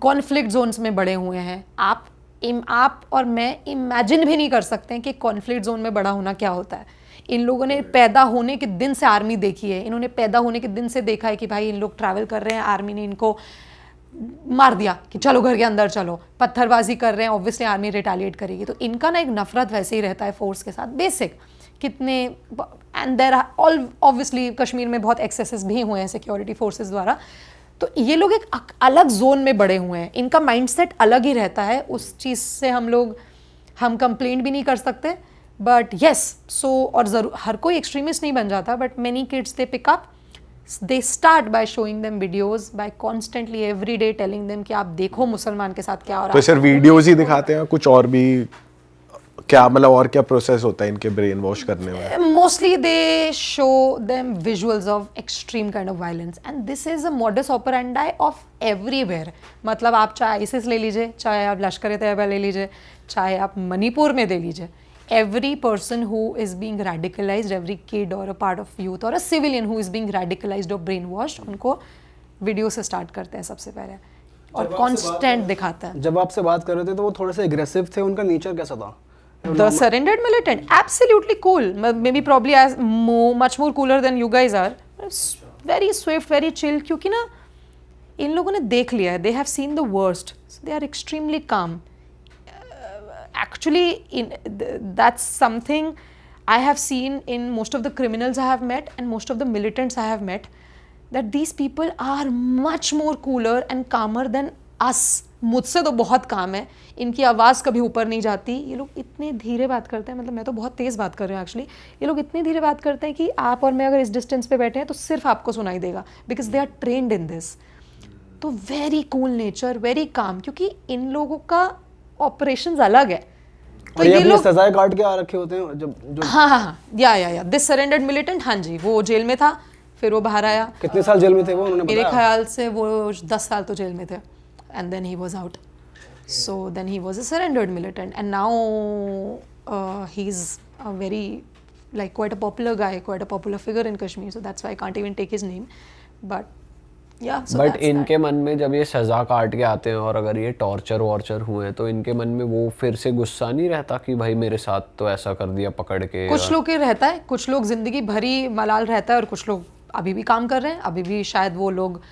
कॉन्फ्लिक्ट जोन्स में बड़े हुए हैं. आप और मैं इमेजिन भी नहीं कर सकते हैं कि कॉन्फ्लिक्ट जोन में बड़ा होना क्या होता है. इन लोगों ने पैदा होने के दिन से आर्मी देखी है. इन्होंने पैदा होने के दिन से देखा है कि भाई इन लोग ट्रैवल कर रहे हैं, आर्मी ने इनको मार दिया कि चलो घर के अंदर चलो, पत्थरबाजी कर रहे हैं, ऑब्वियसली आर्मी रिटेलिएट करेगी. तो इनका ना एक नफरत वैसे ही रहता है फोर्स के साथ, बेसिक. कितने and there all obviously Kashmir में बहुत एक्सेसेस भी हुए हैं सिक्योरिटी फोर्सेस द्वारा. तो ये लोग एक अलग जोन में बड़े हुए हैं, इनका माइंडसेट अलग ही रहता है. उस चीज़ से हम कंप्लेंट भी नहीं कर सकते. बट येस, सो और ज़रूर हर कोई एक्सट्रीमिस्ट नहीं बन जाता, but many kids they pick up, they start by showing them videos, by constantly every day telling them कि आप देखो मुसलमान के साथ क्या हो रहा है. तो सिर्फ वीडियोस ही दिखाते हैं, कुछ और भी क्या, मतलब और क्या प्रोसेस होता है इनके ब्रेन वॉश करने में? Mostly they show them visuals of extreme kind of violence, and this is a modus operandi of everywhere. मतलब आप चाहे ISIS ले लीजिए, चाहे आप लश्कर ए तैयबा ले लीजिए, चाहे आप मणिपुर में ले लीजिए. Every person who is being radicalized, every kid or a part of youth or a civilian who is being radicalized or brainwashed, उनको वीडियो से स्टार्ट करते हैं सबसे पहले और कांस्टेंट दिखाता है. जब आपसे बात कर रहे थे तो वो थोड़े से एग्रेसिव थे, उनका नेचर कैसा था? The surrendered militant, absolutely cool. Maybe probably much more cooler than you guys are. Very swift, very chill. क्योंकि ना इन लोगों ने देख लिया है. They have seen the worst. So they are extremely calm. Actually, that's something I have seen in most of the criminals I have met and most of the militants I have met. That these people are much more cooler and calmer than us. मुझसे तो बहुत काम है. इनकी आवाज़ कभी ऊपर नहीं जाती. ये लोग इतने धीरे बात करते हैं, मतलब मैं तो बहुत तेज़ बात कर रही हूँ एक्चुअली. ये लोग इतने धीरे बात करते हैं कि आप और मैं अगर इस डिस्टेंस पे बैठे हैं तो सिर्फ आपको सुनाई देगा, because they are trained in this. तो very cool nature, very calm, क्योंकि इन लोगों का ऑपरेशंस अलग है. तो ये लोग सजाएं काट के आ रखे होते हैं जब जो हाँ या दिस सरेंडर्ड मिलिटेंट, हाँ जी, वो जेल में था, फिर वो बाहर आया. कितने साल जेल में थे वो, उन्होंने मेरे बताया? ख्याल से वो 10 साल तो जेल में थे. And then he was out. So then he was a surrendered militant, and now he's a very quite a popular guy, quite a popular figure in Kashmir. So that's why I can't even take his name. But yeah. So but that's इनके that. मन में जब ये सजा काट के आते हैं और अगर ये टॉर्चर वॉर्चर हुए तो इनके मन में वो फिर से गुस्सा नहीं रहता कि भाई मेरे साथ तो ऐसा कर दिया पकड़ के? कुछ लोग के रहता है, कुछ लोग जिंदगी भरी मलाल रहता है, और कुछ लोग अभी भी काम कर रहे हैं. अभी भी शायद वो लोग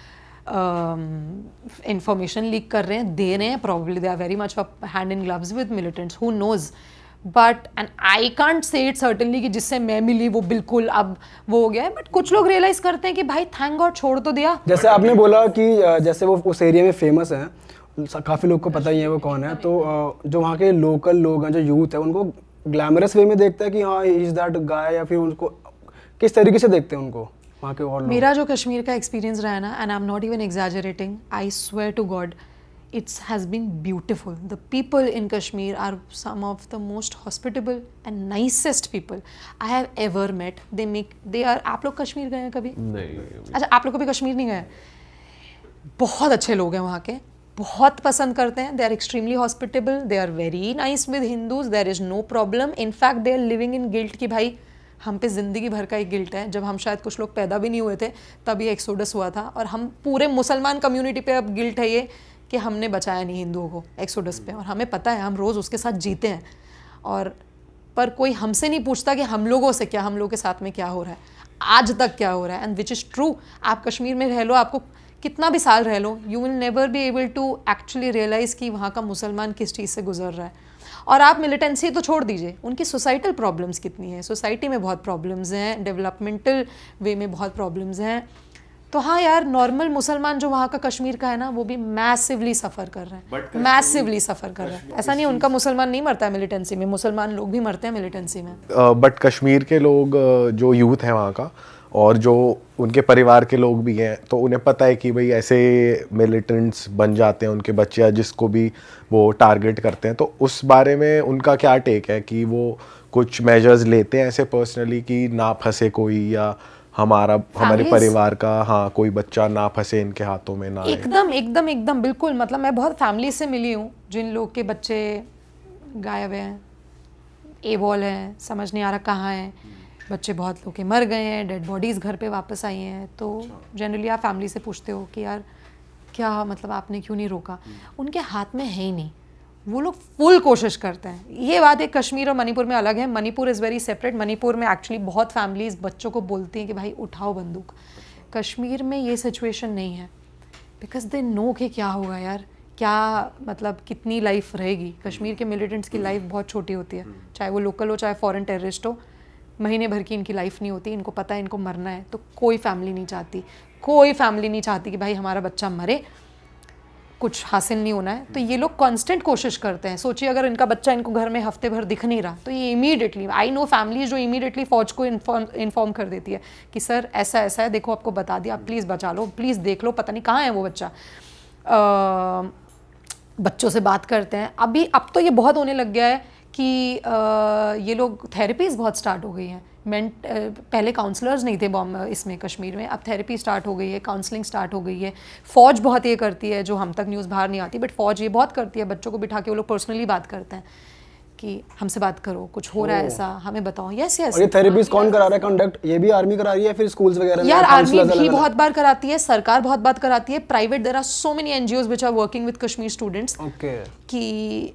इंफॉर्मेशन लीक कर रहे हैं, दे रहे हैं. Probably they are very much hand in gloves with militants, who knows. But and I can't say it certainly कि जिससे मैं मिली वो बिल्कुल अब वो हो गया है. बट कुछ लोग रियलाइज करते हैं कि भाई थैंक गॉड छोड़ तो दिया. जैसे आपने बोला कि जैसे वो उस एरिया में फेमस हैं, काफ़ी लोग को पता ही है वो कौन है, तो जो वहाँ के लोकल लोग हैं, जो यूथ है, उनको ग्लैमरस वे में देखता है कि हाँ इज दैट गाय, या फिर उनको किस तरीके से देखते हैं उनको वहाँ के और लोग? मेरा जो कश्मीर का एक्सपीरियंस रहा है ना, and I am not even exaggerating, I swear to God, it's has been beautiful. The people in Kashmir are some of the most hospitable and nicest people I have ever met. They are. आप लोग कश्मीर गए हैं कभी? नहीं. अच्छा, आप लोग कभी कश्मीर नहीं गए? बहुत अच्छे लोग हैं वहाँ के, बहुत पसंद करते हैं. They are extremely hospitable, they are very nice with Hindus, there is no problem. In fact they are living in guilt कि भाई हम पे ज़िंदगी भर का एक गिल्ट है. जब हम शायद कुछ लोग पैदा भी नहीं हुए थे तब ये एक्सोडस हुआ था, और हम पूरे मुसलमान कम्युनिटी पे अब गिल्ट है ये कि हमने बचाया नहीं हिंदुओं को एक्सोडस पे. और हमें पता है, हम रोज़ उसके साथ जीते हैं, और पर कोई हमसे नहीं पूछता कि हम लोगों से क्या, हम लोगों के साथ में क्या हो रहा है, आज तक क्या हो रहा है. And which is true. आप कश्मीर में रह लो, आपको कितना भी साल रह लो, you will never be able to actually realise कि वहाँ का मुसलमान किस चीज़ से गुजर रहा है. और आप मिलिटेंसी तो छोड़ दीजिए, उनकी सोसाइटल प्रॉब्लम्स कितनी है. सोसाइटी में बहुत प्रॉब्लम्स हैं, डेवलपमेंटल वे में बहुत प्रॉब्लम्स हैं. तो हाँ यार, नॉर्मल मुसलमान जो वहाँ का कश्मीर का है ना, वो भी मैसिवली सफ़र कर रहे हैं, मैसिवली सफ़र कर रहे हैं. ऐसा नहीं है उनका मुसलमान नहीं मरता है मिलिटेंसी में, मुसलमान लोग भी मरते हैं मिलिटेंसी में. बट कश्मीर के लोग जो यूथ हैं वहाँ का, और जो उनके परिवार के लोग भी हैं तो उन्हें पता है कि भाई ऐसे मिलिटेंट्स बन जाते हैं उनके बच्चे या जिसको भी वो टारगेट करते हैं, तो उस बारे में उनका क्या टेक है कि वो कुछ मेजर्स लेते हैं ऐसे पर्सनली कि ना फंसे कोई, या हमारे परिवार का कोई बच्चा ना फंसे इनके हाथों में ना आए? एकदम एकदम एकदम बिल्कुल। मतलब मैं बहुत फैमिली से मिली हूँ जिन लोग के बच्चे गायब हैं, एवॉल हैं, समझ नहीं आ रहा कहाँ हैं, बच्चे बहुत लोग के मर गए हैं, डेड बॉडीज़ घर पे वापस आई हैं। तो जनरली आप फैमिली से पूछते हो कि यार क्या मतलब आपने क्यों नहीं रोका। उनके हाथ में है ही नहीं, वो लोग फुल कोशिश करते हैं। ये बात एक कश्मीर और मणिपुर में अलग है। Manipur is very separate. Manipur में एक्चुअली बहुत फैमिलीज़ बच्चों को बोलती हैं कि भाई उठाओ बंदूक। कश्मीर में ये सिचुएशन नहीं है, बिकॉज दे नो कि क्या होगा यार, क्या मतलब कितनी लाइफ रहेगी। कश्मीर के मिलिटेंट्स की लाइफ बहुत छोटी होती है, चाहे वो लोकल हो चाहे फॉरेन टेररिस्ट हो। महीने भर की इनकी लाइफ नहीं होती, इनको पता है इनको मरना है। तो कोई फैमिली नहीं चाहती, कोई फैमिली नहीं चाहती कि भाई हमारा बच्चा मरे, कुछ हासिल नहीं होना है। तो ये लोग कांस्टेंट कोशिश करते हैं। सोचिए अगर इनका बच्चा इनको घर में हफ्ते भर दिख नहीं रहा तो ये इमीडिएटली, आई नो फैमिलीज जो इमीडिएटली फौज को इन्फॉर्म कर देती है कि सर ऐसा ऐसा है, देखो आपको बता दिया, आप प्लीज़ बचा लो, प्लीज़ देख लो, पता नहीं कहाँ है वो बच्चा। बच्चों से बात करते हैं। अब तो ये बहुत होने लग गया है कि ये लोग थेरेपीज़ बहुत स्टार्ट हो गई हैं। पहले काउंसलर्स नहीं थे इसमें कश्मीर में, अब थेरेपी स्टार्ट हो गई है, काउंसलिंग स्टार्ट हो गई है। फ़ौज बहुत ये करती है, जो हम तक न्यूज़ बाहर नहीं आती, बट फ़ौज ये बहुत करती है। बच्चों को बिठा के वो लोग पर्सनली बात करते हैं कि हमसे बात करो, कुछ हो रहा है ऐसा, हमें बताओ। Yes yes. और ये थेरेपीज कौन करा रहा है कंडक्ट? ये भी आर्मी करा रही है फिर स्कूल्स वगैरह में? यार आर्मी भी बहुत बार कराती है, सरकार बहुत बार कराती है, private there are so many NGOs which are working with Kashmir students. Okay. कि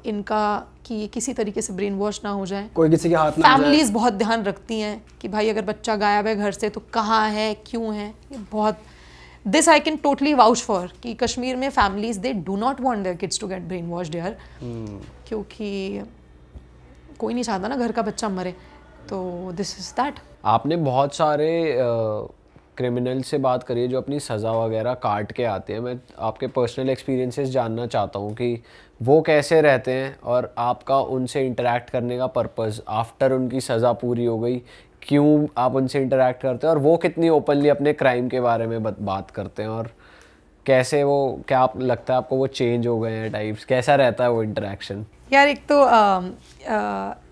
इनका कि किसी तरीके से ब्रेन वॉश ना हो जाए, कोई किसी के हाथ में ना फैमिलीज बहुत ध्यान रखती हैं कि भाई अगर बच्चा गायब है घर से तो कहाँ है, क्यों है। ये बहुत, this I can totally vouch for कि कश्मीर में families they do not want their kids to get brain washed यार, क्योंकि कोई नहीं चाहता ना घर का बच्चा मरे। तो दिस इज दैट। आपने बहुत सारे क्रिमिनल से बात करी है जो अपनी सज़ा वगैरह काट के आते हैं। मैं आपके पर्सनल एक्सपीरियंसेस जानना चाहता हूँ कि वो कैसे रहते हैं और आपका उनसे इंटरेक्ट करने का पर्पस आफ्टर उनकी सज़ा पूरी हो गई, क्यों आप उनसे इंटरेक्ट करते हैं और वो कितनी ओपनली अपने क्राइम के बारे में बात करते हैं, और कैसे वो, क्या आप लगता है आपको वो चेंज हो गए हैं टाइप्स, कैसा रहता है वो इंटरेक्शन? यार एक तो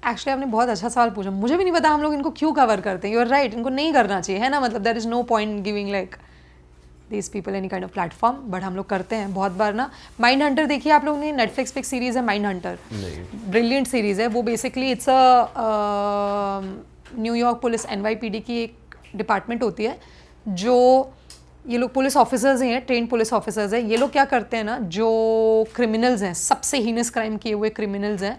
एक्चुअली आपने बहुत अच्छा सवाल पूछा। मुझे भी नहीं पता हम लोग इनको क्यों कवर करते हैं। यू आर राइट, इनको नहीं करना चाहिए, है ना। मतलब there is no point giving like this people any kind of platform, but हम लोग करते हैं बहुत बार ना। माइंड हंटर देखिए आप लोगों ने, नेटफ्लिक्स पे एक सीरीज़ है माइंड हंटर, ब्रिलियंट सीरीज़ है वो। Basically it's a New York police NYPD की एक डिपार्टमेंट होती है, जो ये लोग पुलिस ऑफिसर्स हैं, ट्रेन पुलिस ऑफिसर्स हैं। ये लोग क्या करते हैं ना, जो क्रिमिनल्स हैं, सबसे हीनस क्राइम किए हुए क्रिमिनल्स हैं,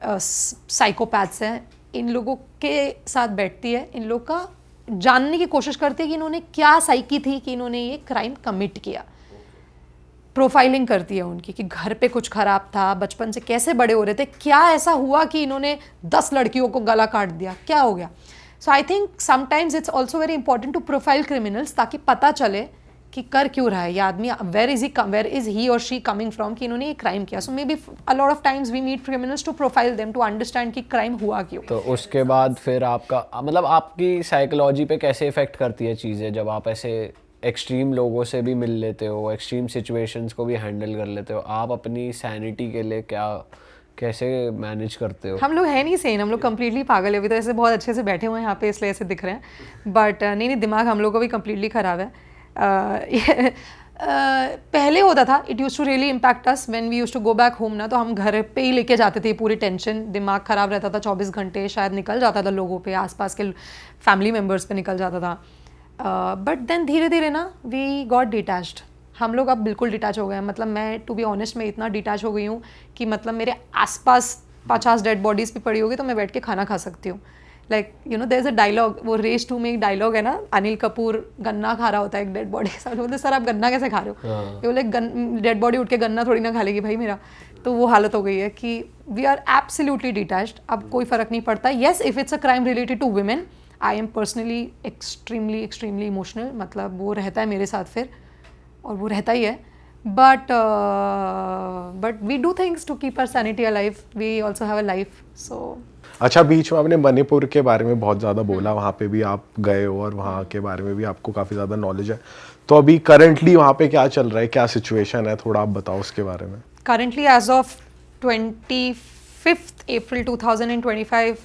साइकोपैथ्स हैं, इन लोगों के साथ बैठती है, इन लोग का जानने की कोशिश करती है कि इन्होंने क्या साइकी थी कि इन्होंने ये क्राइम कमिट किया। प्रोफाइलिंग करती है उनकी कि घर पे कुछ खराब था, बचपन से कैसे बड़े हो रहे थे, क्या ऐसा हुआ कि इन्होंने 10 लड़कियों को गला काट दिया, क्या हो गया। So I think sometimes it's also very important to profile criminals, ताकि पता चले कि कर क्यों रहा है ये आदमी, वेयर इज ही और शी कमिंग फ्रॉम, कि इन्होंने ये क्राइम किया। So may be a lot of times we meet criminals to profile them to understand कि क्राइम हुआ क्यों। तो उसके बाद फिर आपका मतलब आपकी साइकोलॉजी पे कैसे इफेक्ट करती है चीज़ें जब आप ऐसे एक्सट्रीम लोगों से भी मिल लेते हो, एक्सट्रीम सिचुएशंस को भी हैंडल कर लेते हो, आप अपनी सैनिटी के लिए क्या कैसे मैनेज करते हो? हम लोग है नहीं सेन, हम लोग कम्प्लीटली पागल है। अभी तो ऐसे बहुत अच्छे से बैठे हुए हैं यहाँ पे इसलिए ऐसे दिख रहे हैं, बट नहीं दिमाग हम लोग का भी कम्प्लीटली ख़राब है। पहले होता था, it use to really impact us when we use to go back home ना, तो हम घर पे ही लेके जाते थे पूरी टेंशन, दिमाग ख़राब रहता था 24 घंटे, शायद निकल जाता था लोगों पे, आसपास के फैमिली मेम्बर्स पे निकल जाता था। बट देन धीरे धीरे ना वी गॉट डिटैच्ड, हम लोग अब बिल्कुल डिटैच हो गए हैं। मतलब मैं टू बी ऑनेस्ट मैं इतना डिटैच हो गई हूँ कि मतलब मेरे आसपास 50 डेड बॉडीज़ भी पड़ी होगी तो मैं बैठ के खाना खा सकती हूँ। Like you know there is a dialogue, वो रेस 2 में एक डायलॉग है ना, अनिल कपूर गन्ना खा रहा होता है एक डेड बॉडी के साथ, बोलते सर आप गन्ना कैसे खा रहे हो? ये बोले डेड बॉडी उठ के गन्ना थोड़ी ना खा लेगी भाई मेरा। तो वो हालत हो गई है कि वी आर एब्सोल्युटली डिटैच्ड, अब कोई फ़र्क नहीं पड़ता। Yes if it's a crime related to women I am personally extremely emotional, मतलब वो रहता है मेरे साथ फिर, और वो रहता ही है। But we do things to keep our sanity alive, we also have a life. So अच्छा, बीच में आपने मणिपुर के बारे में बहुत ज़्यादा बोला, वहाँ पे भी आप गए हो और वहाँ के बारे में भी आपको काफ़ी ज़्यादा नॉलेज है, तो अभी करंटली वहाँ पे क्या चल रहा है, क्या सिचुएशन है, थोड़ा आप बताओ उसके बारे में। करंटली एज ऑफ 25 अप्रैल 2025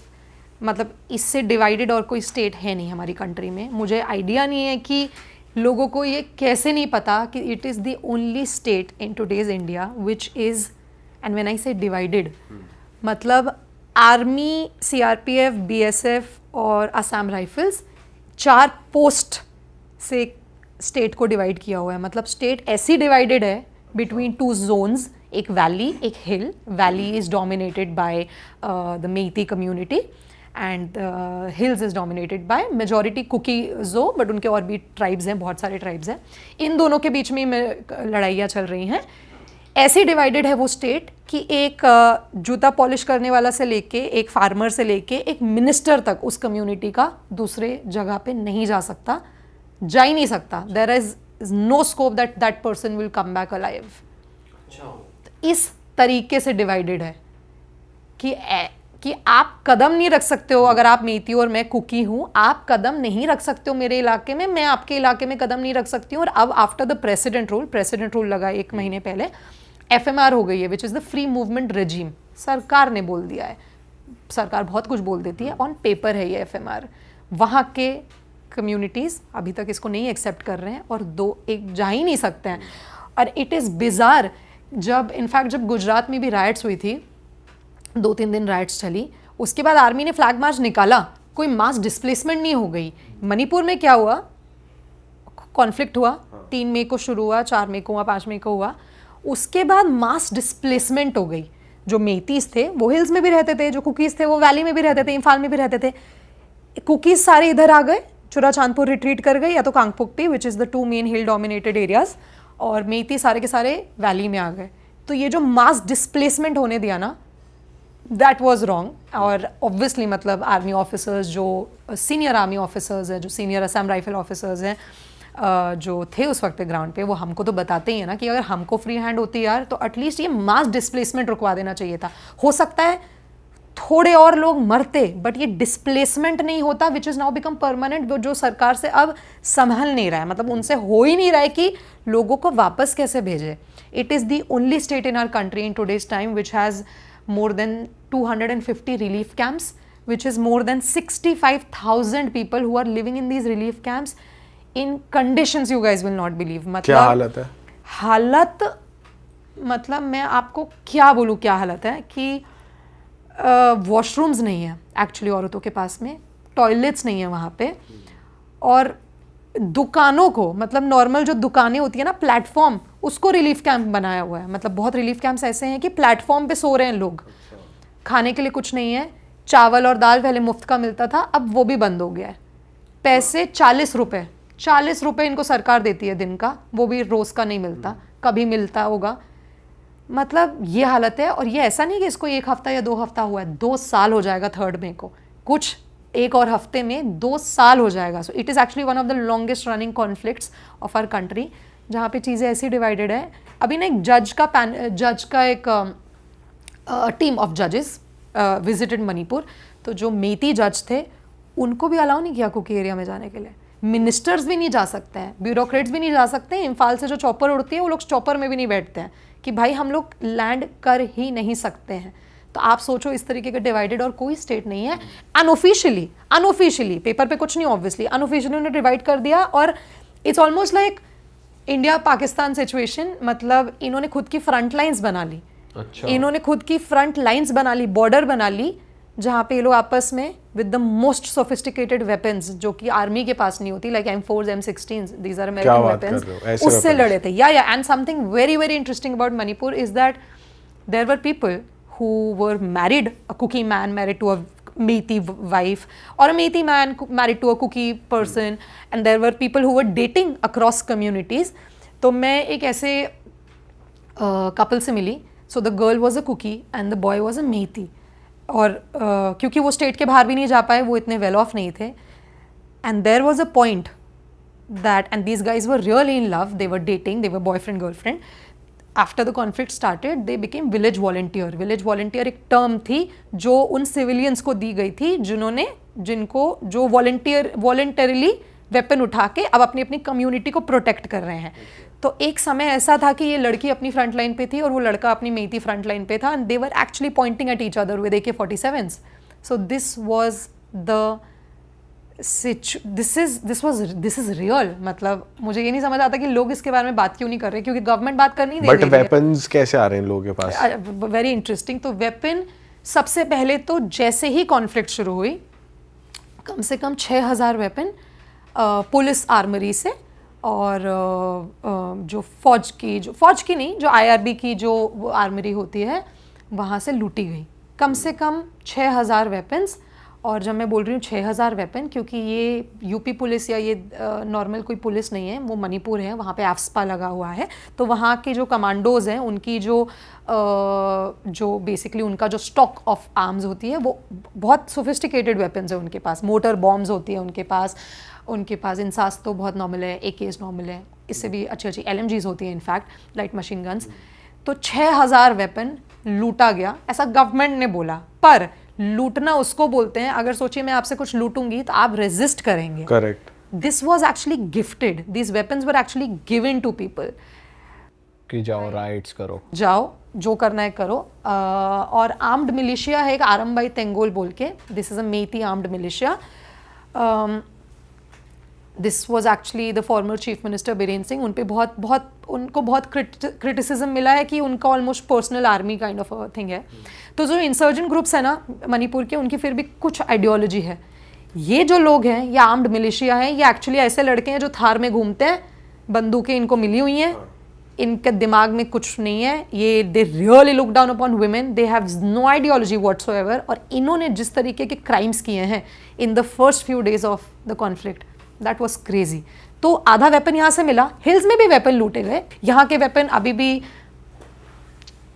मतलब इससे डिवाइडेड और कोई स्टेट है नहीं हमारी कंट्री में। मुझे आइडिया नहीं है कि लोगों को ये कैसे नहीं पता कि it is the only state in today's India which is, and when I से डिवाइडेड मतलब आर्मी, सीआरपीएफ, बीएसएफ और असम राइफल्स 4 पोस्ट से स्टेट को डिवाइड किया हुआ है। मतलब स्टेट ऐसी डिवाइडेड है बिटवीन 2 जोन्स, एक वैली एक hill. Valley is dominated by the Meitei community and hills is dominated by majority कुकीजो, बट उनके और भी ट्राइब्स हैं, बहुत सारे ट्राइब्स हैं। इन दोनों के बीच में लड़ाइयाँ चल रही हैं। ऐसी डिवाइडेड है वो स्टेट कि एक जूता पॉलिश करने वाला से लेके, एक फार्मर से लेके, एक मिनिस्टर तक उस कम्युनिटी का दूसरे जगह पे नहीं जा सकता, जा ही नहीं सकता। There is no scope that that person will come back alive. इस तरीके से डिवाइडेड है कि आप कदम नहीं रख सकते हो। अगर आप मेती और मैं कुकी हूँ, आप कदम नहीं रख सकते हो मेरे इलाके में, मैं आपके इलाके में कदम नहीं रख सकती हूँ। और अब आफ्टर द प्रेसिडेंट रूल लगा 1 महीने पहले, FMR हो गई है, विच is the free movement regime. सरकार ने बोल दिया है, सरकार बहुत कुछ बोल देती है, ऑन पेपर है ये FMR। वहाँ के कम्युनिटीज़ अभी तक इसको नहीं एक्सेप्ट कर रहे हैं और एक जा ही नहीं सकते हैं। और इट इज़ बिजार, जब गुजरात में भी राइट्स हुई थी, 2-3 दिन राइट्स चली, उसके बाद आर्मी ने फ्लैग मार्च निकाला, कोई मास डिस्प्लेसमेंट नहीं हो गई। मणिपुर में क्या हुआ, कॉन्फ्लिक्ट हुआ, 3 मई को शुरू हुआ, 4 मई को हुआ, 5 मई को हुआ, उसके बाद मास डिस्प्लेसमेंट हो गई। जो मेतीस थे वो हिल्स में भी रहते थे, जो कुकीज़ थे वो वैली में भी रहते थे, इम्फाल में भी रहते थे। कुकीज़ सारे इधर आ गए, चुराचांदपुर रिट्रीट कर गए, या तो Kangpokpi which is the 2 main hill dominated areas, और मेती सारे के सारे वैली में आ गए। तो ये जो मास डिस्प्लेसमेंट होने दिया ना, दैट वॉज रॉन्ग। और ऑब्वियसली मतलब आर्मी ऑफिसर्स, जो सीनियर आर्मी ऑफिसर्स हैं, जो सीनियर असम राइफल ऑफिसर्स हैं, जो थे उस वक्त ग्राउंड पे, वो हमको तो बताते ही है ना कि अगर हमको फ्री हैंड होती यार, तो एटलीस्ट ये मास डिस्प्लेसमेंट रुकवा देना चाहिए था। हो सकता है थोड़े और लोग मरते, बट ये डिस्प्लेसमेंट नहीं होता, which is now become permanent, जो सरकार से अब संभल नहीं रहा है। मतलब उनसे हो ही नहीं रहा है कि लोगों को वापस कैसे भेजे। It is the only state in our country in today's time which has more than 250 relief camps, which is more than 65,000 people who are living in these relief camps in conditions you guys will not believe. मतलब क्या हालत है? हालत मतलब मैं आपको क्या बोलूँ क्या हालत है कि वॉशरूम्स नहीं है एक्चुअली औरतों के पास में, टॉयलेट्स नहीं है वहाँ पे, और दुकानों को, मतलब नॉर्मल जो दुकानें होती है ना, प्लेटफॉर्म, उसको रिलीफ कैंप बनाया हुआ है। मतलब बहुत रिलीफ कैंप्स ऐसे हैं कि प्लेटफॉर्म पे सो रहे हैं लोग, खाने के लिए कुछ नहीं है। चावल और दाल पहले मुफ्त का मिलता था, अब वो भी बंद हो गया है। पैसे 40 रुपये इनको सरकार देती है दिन का, वो भी रोज़ का नहीं मिलता, कभी मिलता होगा। मतलब ये हालत है। और ये ऐसा नहीं कि इसको 1 हफ्ता या 2 हफ्ता हुआ है, 2 साल हो जाएगा 3 मई को, कुछ 1 और हफ्ते में 2 साल हो जाएगा। So it is actually one of the longest running conflicts of our country, जहाँ पे चीज़ें ऐसी डिवाइडेड है। अभी ना एक जज का एक टीम ऑफ जजेस विजिटेड मणिपुर, तो जो मेती जज थे उनको भी अलाउ नहीं किया कुकी एरिया में जाने के लिए। मिनिस्टर्स भी नहीं जा सकते हैं, ब्यूरोक्रेट्स भी नहीं जा सकते हैं। इम्फाल से जो चॉपर उड़ती है वो लोग चॉपर में भी नहीं बैठते हैं कि भाई हम लोग लैंड कर ही नहीं सकते हैं। तो आप सोचो, इस तरीके का डिवाइडेड और कोई स्टेट नहीं है। अनऑफिशियली पेपर पे कुछ नहीं, ऑब्वियसली अनऑफिशियली उन्होंने डिवाइड कर दिया। और it's almost like India Pakistan situation. मतलब इन्होंने खुद की फ्रंट लाइन्स बना ली। अच्छा। इन्होंने खुद की फ्रंट लाइन्स बना ली, बॉर्डर बना ली, जहाँ पे ये लोग आपस में with the most sophisticated weapons, जो कि आर्मी के पास नहीं होती, like M4s, M16s, these are American weapons, उससे लड़े थे। या and something very very interesting about Manipur is that there were people who were married, a Kuki man married to a Meiti wife, or a Meiti man married to a Kuki person, and there were people who were dating across communities. तो मैं एक ऐसे couple से मिली. So the girl was a Kuki and the boy was a Meiti. और क्योंकि वो state के बाहर भी नहीं जा पाए, वो इतने वेल ऑफ नहीं थे. And there was a point that, and these guys were really in love, they were dating, they were boyfriend girlfriend. After the conflict started they became village volunteer. Village volunteer एक term थी जो उन civilians को दी गई थी जो voluntarily weapon उठा के अब अपनी अपनी कम्युनिटी को प्रोटेक्ट कर रहे हैं. तो एक समय ऐसा था कि ये लड़की अपनी फ्रंट लाइन पे थी और वो लड़का अपनी मेथी फ्रंट लाइन पे था, and they were actually Poynting at each other with AK-47s. So this is real. मतलब मुझे ये नहीं समझ आता कि लोग इसके बारे में बात क्यों नहीं कर रहे, क्योंकि गवर्नमेंट बात कर नहीं दे रही है. बट वेपन्स कैसे आ रहे हैं लोगों के पास? Very interesting. तो वेपन सबसे पहले तो जैसे ही कॉन्फ्लिक्ट शुरू हुई, कम से कम 6,000 वेपन पुलिस आर्मरी से और जो फौज की नहीं, जो IRB की जो आर्मरी होती है वहाँ से लूटी गई. कम से कम 6,000 वेपन्स. और जब मैं बोल रही हूँ 6,000 वेपन, क्योंकि ये यूपी पुलिस या ये नॉर्मल कोई पुलिस नहीं है, वो मणिपुर है, वहाँ पे AFSPA लगा हुआ है. तो वहाँ के जो कमांडोज हैं उनकी जो बेसिकली उनका जो स्टॉक ऑफ आर्म्स होती है वो बहुत सोफिस्टिकेटेड वेपन्स है उनके पास. मोटर बॉम्ब्स होती है उनके पास इंसास तो बहुत नॉर्मल है, AKs नॉर्मल है, इससे भी अच्छी LMGs होती है इनफैक्ट, लाइट मशीन गन्स. तो 6,000 वेपन लूटा गया, ऐसा गवर्नमेंट ने बोला. पर लूटना उसको बोलते हैं, अगर सोचिए मैं आपसे कुछ लूटूंगी तो आप रेजिस्ट करेंगे. Correct. This was actually gifted. These weapons were actually given to people कि जाओ राइट्स करो, जाओ जो करना है करो. और आर्म्ड मिलिशिया है एक आरमबाई तेंगोल बोल के. This is a methi armed militia. This was actually the former chief minister Biren Singh. उनको बहुत क्रिटिसिज्म मिला है कि उनका almost personal army kind of thing है. तो जो इंसर्जेंट ग्रुप्स है ना मणिपुर के, उनकी फिर भी कुछ आइडियोलॉजी है. ये जो लोग हैं, ये आर्म्ड मिलिशिया हैं, ये एक्चुअली ऐसे लड़के हैं जो थार में घूमते हैं, बंदूकें इनको मिली हुई हैं, इनके दिमाग में कुछ नहीं है. ये they really look down upon women, they have no ideology whatsoever. और इन्होंने जिस तरीके के क्राइम्स किए हैं in the first few days of the conflict, that was crazy. तो आधा वेपन यहाँ से मिला. हिल्स में भी वेपन लूटे गए. यहाँ के वेपन अभी भी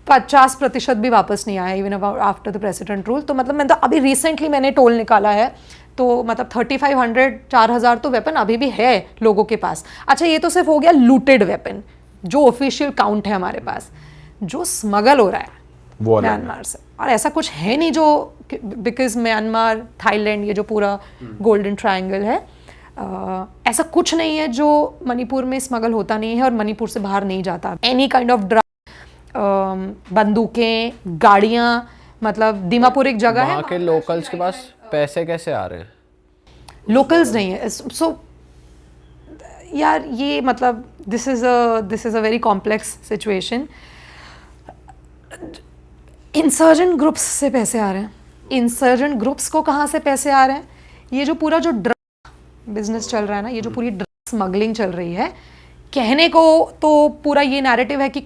50% भी वापस नहीं आया, even after the president rule. तो मतलब मैं तो अभी रिसेंटली मैंने टोल निकाला है, तो मतलब 3500 4,000 तो वेपन अभी भी है लोगों के पास. अच्छा, ये तो सिर्फ हो गया लूटेड वेपन, जो ऑफिशियल काउंट है हमारे पास. जो स्मगल हो रहा है म्यांमार से, और ऐसा कुछ है नहीं जो, बिकॉज म्यांमार, थाईलैंड, ये जो पूरा गोल्डन ट्रायंगल है, ऐसा कुछ नहीं है जो मणिपुर में स्मगल होता नहीं है और मणिपुर से बाहर नहीं जाता. एनी काइंड ऑफ ड्रग, बंदूकें, गाड़ियाँ, मतलब दीमापुर एक जगह है. वहाँ के लोकल्स के पास पैसे कैसे आ रहे हैं? लोकल्स नहीं है. सो यार ये मतलब this is a very complex situation. Insurgent groups से पैसे आ रहे हैं. इंसर्जेंट ग्रुप्स को कहाँ से पैसे आ रहे हैं? ये जो पूरा जो ड्रग बिजनेस चल रहा है ना, ये जो पूरी ड्रग स्मगलिंग चल रही है, कहने को तो पूरा ये नैरेटिव है कि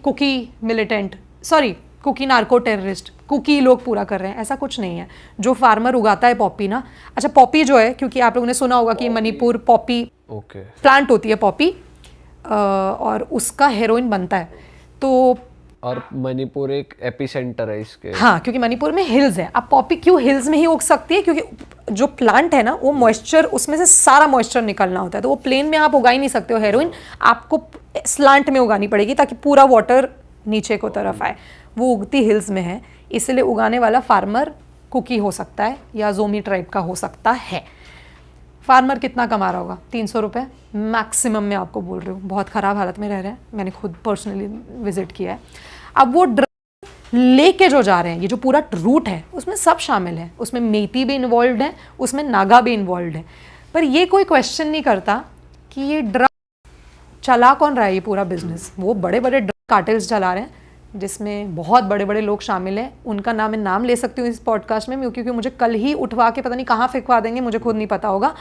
कुकी नार्को टेररिस्ट, कुकी लोग पूरा कर रहे हैं. ऐसा कुछ नहीं है. जो फार्मर उगाता है पॉपी ना, अच्छा पॉपी जो है, क्योंकि आप लोगों ने सुना होगा कि मणिपुर पॉपी प्लांट होती है पॉपी, और उसका हेरोइन बनता है. तो और मणिपुर एक एपिसेंटर है इसके. हाँ, क्योंकि मणिपुर में हिल्स है. अब पॉपी क्यों हिल्स में ही उग सकती है? क्योंकि जो प्लांट है ना, वो मॉइस्चर, उसमें से सारा मॉइस्चर निकलना होता है. तो वो प्लेन में आप उगा ही नहीं सकते हो हेरोइन, आपको स्लांट में उगानी पड़ेगी ताकि पूरा वाटर नीचे को तरफ आए. वो उगती हिल्स में है, इसलिए उगाने वाला फार्मर कुकी हो सकता है या जोमी ट्राइब का हो सकता है. फार्मर कितना कमा रहा होगा? 300 रुपये मैक्सिमम. मैं आपको बोल रही हूँ, बहुत ख़राब हालत में रह रहे हैं. मैंने खुद पर्सनली विजिट किया है. अब वो ड्रग लेके जो जा रहे हैं, ये जो पूरा रूट है, उसमें सब शामिल है. उसमें मेती भी इन्वॉल्व है, उसमें नागा भी इन्वॉल्व है. पर ये कोई क्वेश्चन नहीं करता कि ये ड्रग चला कौन रहा है. ये पूरा बिजनेस वो बड़े बड़े ड्रग कार्टेल्स चला रहे हैं, जिसमें बहुत बड़े बड़े लोग शामिल हैं. उनका मैं नाम ले सकती हूँ इस पॉडकास्ट में, क्योंकि मुझे कल ही उठवा के पता नहीं कहाँ फेंकवा देंगे, मुझे खुद नहीं पता होगा.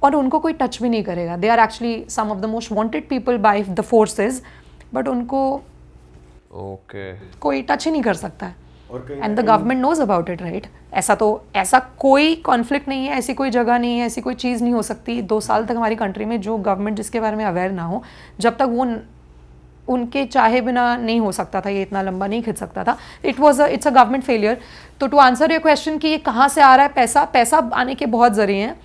और उनको कोई टच भी नहीं करेगा. They are actually some of the most wanted people by the forces, but उनको कोई टच ही नहीं कर सकता है. And the government knows about it, right. ऐसा कोई कॉन्फ्लिक्ट नहीं है, ऐसी कोई जगह नहीं है, ऐसी कोई चीज़ नहीं हो सकती 2 साल तक हमारी कंट्री में जो गवर्नमेंट जिसके बारे में अवेयर ना हो. जब तक वो उनके चाहे बिना नहीं हो सकता था, ये इतना लंबा नहीं खिंच सकता था. It's a government failure. तो टू आंसर योर क्वेश्चन कि ये कहाँ से आ रहा है पैसा आने के बहुत जरिए हैं.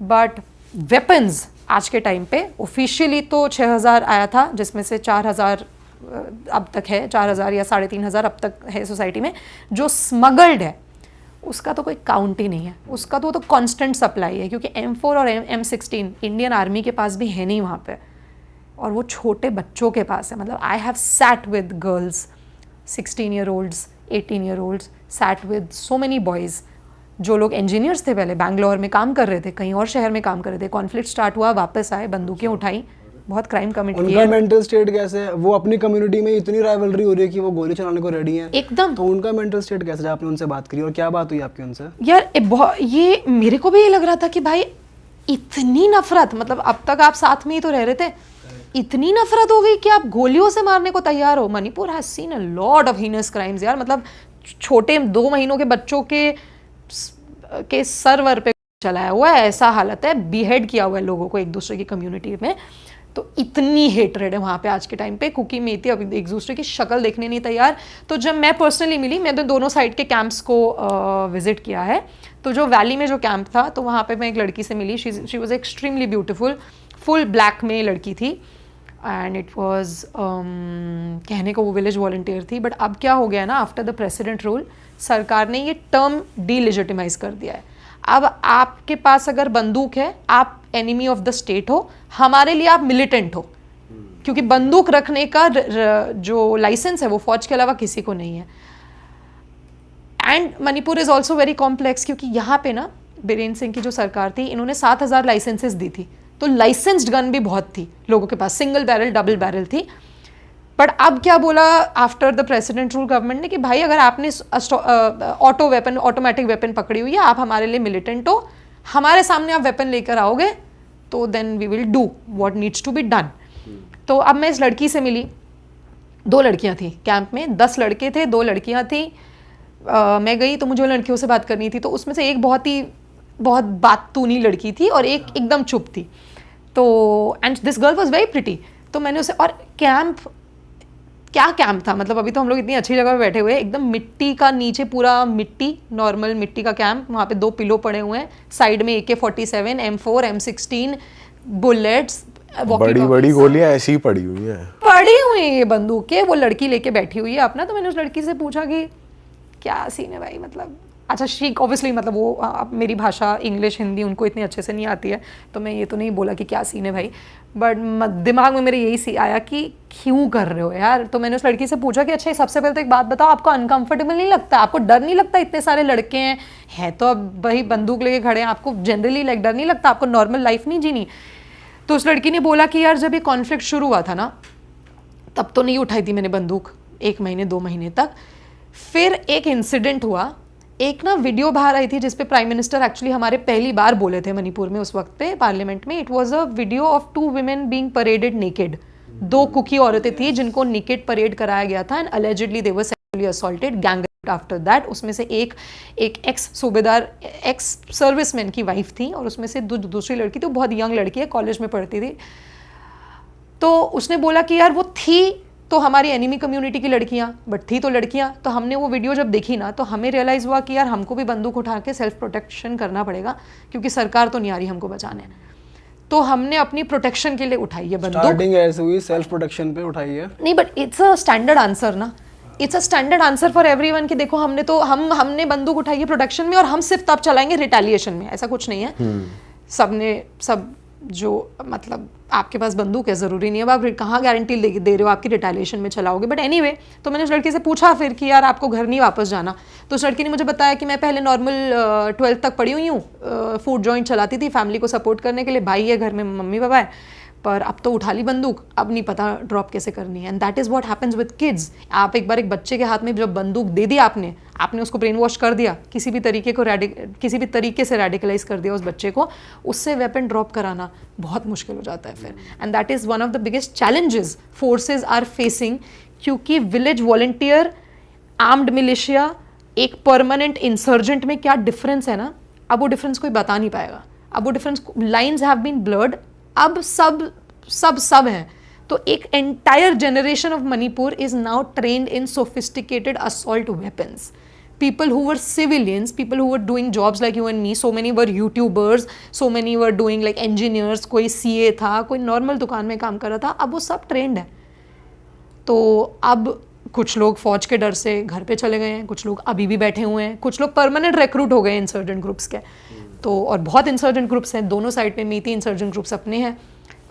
बट वेपन्स आज के टाइम पे ऑफिशियली तो 6,000 आया था, जिसमें से 4,000 अब तक है, 4,000 या 3,500 अब तक है सोसाइटी में, जो स्मगल्ड है उसका तो कोई काउंट ही नहीं है, उसका तो कांस्टेंट सप्लाई है, क्योंकि M4 और M16 इंडियन आर्मी के पास भी है नहीं वहाँ पे, और वो छोटे बच्चों के पास है। मतलब I have sat with girls 16 year olds 18 year olds, sat with so many boys जो लोग इंजीनियर्स थे, पहले बैंगलोर में काम कर रहे थे, कहीं और शहर में काम कर रहे थे, कॉन्फ्लिक्ट स्टार्ट हुआ, वापस आए, बंदूकें उठाई, बहुत क्राइम कमिट किए। उनका मेंटल स्टेट कैसे है? वो अपनी कम्युनिटी में इतनी राइवलरी हो रही है कि वो गोली चलाने को रेडी हैं एकदम। तो उनका मेंटल स्टेट कैसे? आपने उनसे बात करी और क्या बात हुई आपकी उनसे? यार ये मेरे को भी ये लग रहा था कि भाई इतनी नफरत, मतलब अब तक आप साथ में ही तो रह रहे थे, इतनी नफरत हो गई कि आप गोलियों से मारने को तैयार हो। Manipur has seen a lot of heinous crimes यार, मतलब छोटे 2 महीनों के बच्चों के सर्वर पे चलाया हुआ है, ऐसा हालत है, बीहेड किया हुआ है लोगों को एक दूसरे की कम्युनिटी में। तो इतनी हेटरेड है वहाँ पे आज के टाइम पे, कुकी मेथी अभी एक दूसरे की शक्ल देखने नहीं तैयार। तो जब मैं पर्सनली मिली, मैंने दोनों साइड के कैंप्स को विजिट किया है, तो जो वैली में जो कैंप था, तो वहाँ पे मैं एक लड़की से मिली, she was extremely beautiful, full black में लड़की थी, एंड इट वॉज कहने को वो विलेज वॉलंटियर थी। बट अब क्या हो गया ना, आफ्टर द प्रेसिडेंट रूल सरकार ने ये टर्म डीलेजिटिमाइज कर दिया है। अब आपके पास अगर बंदूक है, आप एनिमी ऑफ द स्टेट हो, हमारे लिए आप मिलिटेंट हो, क्योंकि बंदूक रखने का जो लाइसेंस है वो फौज के अलावा किसी को नहीं है। And Manipur is also very complex, क्योंकि यहाँ पे ना बीरेन सिंह की जो सरकार थी, इन्होंने 7,000 लाइसेंसेस दी थी, तो लाइसेंस्ड गन भी बहुत थी लोगों के पास, सिंगल बैरल डबल बैरल थी। बट अब क्या बोला after the president rule government ने कि भाई अगर आपने ऑटो वेपन, ऑटोमेटिक वेपन पकड़ी हुई है, आप हमारे लिए मिलिटेंट हो, हमारे सामने आप वेपन लेकर आओगे तो then we will do what needs to be done. तो अब मैं इस लड़की से मिली, 2 लड़कियां थी कैंप में, 10 लड़के थे, 2 लड़कियां थी। मैं गई तो मुझे लड़कियों से बात करनी थी, तो उसमें से एक बहुत बातूनी लड़की थी और एक एकदम चुप थी। तो and this girl was very pretty. तो मैंने उसे, और क्या कैंप था, मतलब अभी तो हम लोग इतनी अच्छी जगह पे बैठे हुए हैं, एकदम मिट्टी का नीचे पूरा मिट्टी, नॉर्मल मिट्टी का कैंप, वहाँ पे 2 पिलो पड़े हुए हैं, साइड में AK-47, M4, M16 बुलेट्स, बड़ी बड़ी गोलियां ऐसी ही पड़ी हुई हैं ये बंदूकें, वो लड़की लेके बैठी हुई है अपना। तो मैंने उस लड़की से पूछा कि क्या सीन है भाई, मतलब अच्छा शी ऑब्वियसली, मतलब वो मेरी भाषा इंग्लिश हिंदी उनको इतनी अच्छे से नहीं आती है, तो मैं ये तो नहीं बोला कि क्या सीन है भाई, बट दिमाग में मेरे यही आया कि क्यों कर रहे हो यार। तो मैंने उस लड़की से पूछा कि अच्छा सबसे पहले तो एक बात बताओ, आपको अनकंफर्टेबल नहीं लगता, आपको डर नहीं लगता, इतने सारे लड़के हैं तो अब भाई बंदूक लेके खड़े हैं, आपको जनरली लाइक डर नहीं लगता, आपको नॉर्मल लाइफ नहीं जीनी? तो उस लड़की ने बोला कि यार जब ये कॉन्फ्लिक्ट शुरू हुआ था ना, तब तो नहीं उठाई थी मैंने बंदूक 1 महीने 2 महीने तक। फिर एक इंसिडेंट हुआ, एक ना वीडियो बाहर आई थी जिसपे प्राइम मिनिस्टर एक्चुअली हमारे पहली बार बोले थे मणिपुर में उस वक्त पे पार्लियामेंट में। It was a video of 2 women being paraded naked. 2 Kuki औरतें थी जिनको नेकेड परेड कराया गया था, and allegedly they were sexually assaulted, gang raped after that. उसमें से एक एक्स सूबेदार, एक्स सर्विसमैन की वाइफ थी, और उसमें से दूसरी लड़की थी, वो बहुत यंग लड़की है, कॉलेज में पढ़ती थी। तो उसने बोला कि यार वो थी तो हमारी एनिमी कम्युनिटी की लड़कियां, बट थी तो लड़कियां। तो हमने वो वीडियो जब देखी ना, तो हमें रियलाइज़ हुआ कि यार हमको भी बंदूक उठा के सेल्फ प्रोटेक्शन करना पड़ेगा, क्योंकि सरकार तो नहीं आ रही हमको बचाने। तो हमने अपनी प्रोटेक्शन के लिए उठाई है बंदूक। स्टार्टिंग ऐसे हुई, सेल्फ प्रोटेक्शन पे उठाई है। नहीं, but it's a standard answer ना, it's a standard answer for everyone कि देखो हमने तो हमने बंदूक उठाई है प्रोटेक्शन में, और हम सिर्फ तब चलाएंगे रिटेलिएशन में, ऐसा कुछ नहीं है। सब जो मतलब आपके पास बंदूक है, ज़रूरी नहीं है आप कहाँ गारंटी दे रहे हो आपकी रिटेलिएशन में चलाओगे। बट एनीवे, तो मैंने उस लड़की से पूछा फिर कि यार आपको घर नहीं वापस जाना? तो उस लड़की ने मुझे बताया कि मैं पहले नॉर्मल 12th तक पढ़ी हुई हूँ, फूड जॉइंट चलाती थी फैमिली को सपोर्ट करने के लिए, भाई है घर में, मम्मी पापा है, पर अब तो उठा ली बंदूक, अब नहीं पता ड्रॉप कैसे करनी है। And that is what happens with kids. आप एक बार एक बच्चे के हाथ में जब बंदूक दे दी आपने उसको ब्रेन वॉश कर दिया, किसी भी तरीके से रेडिकलाइज कर दिया उस बच्चे को, उससे वेपन ड्रॉप कराना बहुत मुश्किल हो जाता है फिर। And that is one of the biggest challenges forces are facing, क्योंकि विलेज वॉलंटियर, आर्म्ड मिलिशिया, एक परमानेंट इंसर्जेंट में क्या डिफरेंस है ना, अब वो डिफरेंस कोई बता नहीं पाएगा। अब वो difference, lines have been blurred, अब सब है। तो एक entire generation of Manipur is now trained in sophisticated assault weapons. People who were civilians, people who were doing jobs like you and me, so many were YouTubers, so many were doing like engineers, कोई CA था, कोई normal दुकान में काम कर रहा था, अब वो सब ट्रेंड है। तो अब कुछ लोग फौज के डर से घर पे चले गए हैं, कुछ लोग अभी भी बैठे हुए हैं, कुछ लोग परमानेंट रिक्रूट हो गए इंसर्जेंट ग्रुप्स के। तो और बहुत इंसर्जेंट ग्रुप्स हैं दोनों साइड पे, मीती इंसर्जेंट ग्रुप्स अपने हैं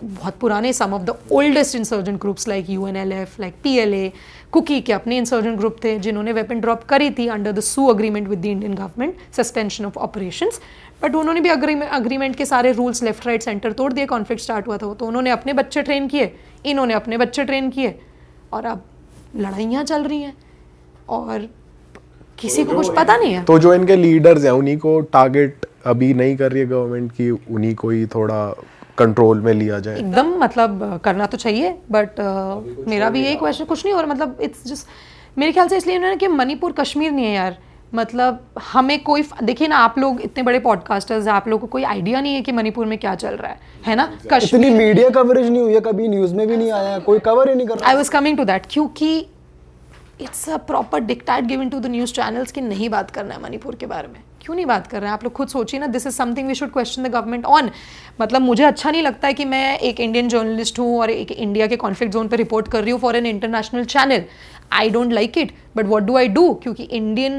बहुत पुराने, some of the oldest insurgent groups like UNLF, like PLA, Kuki के अपने इंसर्जेंट ग्रुप थे जिन्होंने वेपन ड्रॉप करी थी under the SoO agreement with the Indian government, suspension of operations. But उन्होंने भी अग्रीमेंट के सारे रूल्स लेफ्ट राइट सेंटर तोड़ दिए, कॉन्फ्लिक्ट स्टार्ट हुआ था। तो उन्होंने अपने बच्चे ट्रेन किए, इन्होंने अपने बच्चे ट्रेन किए, और अब लड़ाइयाँ चल रही हैं और किसी को कुछ पता नहीं है। तो जो इनके लीडर्स हैं उन्हीं को टारगेट अभी नहीं कर रही है गवर्नमेंट की, उन्हीं को ही थोड़ा कंट्रोल में लिया जाए। एकदम मतलब करना तो चाहिए, बट मेरा भी यही क्वेश्चन, कुछ नहीं हो रहा, मतलब इट्स जस्ट मेरे ख्याल से इसलिए उन्होंने कि मणिपुर कश्मीर नहीं है यार। मतलब हमें कोई, देखिए ना, आप लोग इतने बड़े पॉडकास्टर्स हैं, आप लोगों को कोई आइडिया नहीं है कि मणिपुर में क्या चल रहा है ना? इतनी मीडिया कवरेज नहीं हुई है, कभी न्यूज़ में भी नहीं आया, कोई कवर ही नहीं कर रहा। I was coming to that, क्योंकि it's a proper dictate given to the news channels कि नहीं बात करना है मणिपुर के बारे में। क्यों नहीं बात कर रहे हैं आप लोग? खुद सोचिए ना, this is something we should question the government on. मतलब मुझे अच्छा नहीं लगता है कि मैं एक इंडियन जर्नलिस्ट हूँ और एक इंडिया के कॉन्फ्लिक्ट जोन पर रिपोर्ट कर रही हूँ for an international channel. I don't like it, but what do I do, क्योंकि इंडियन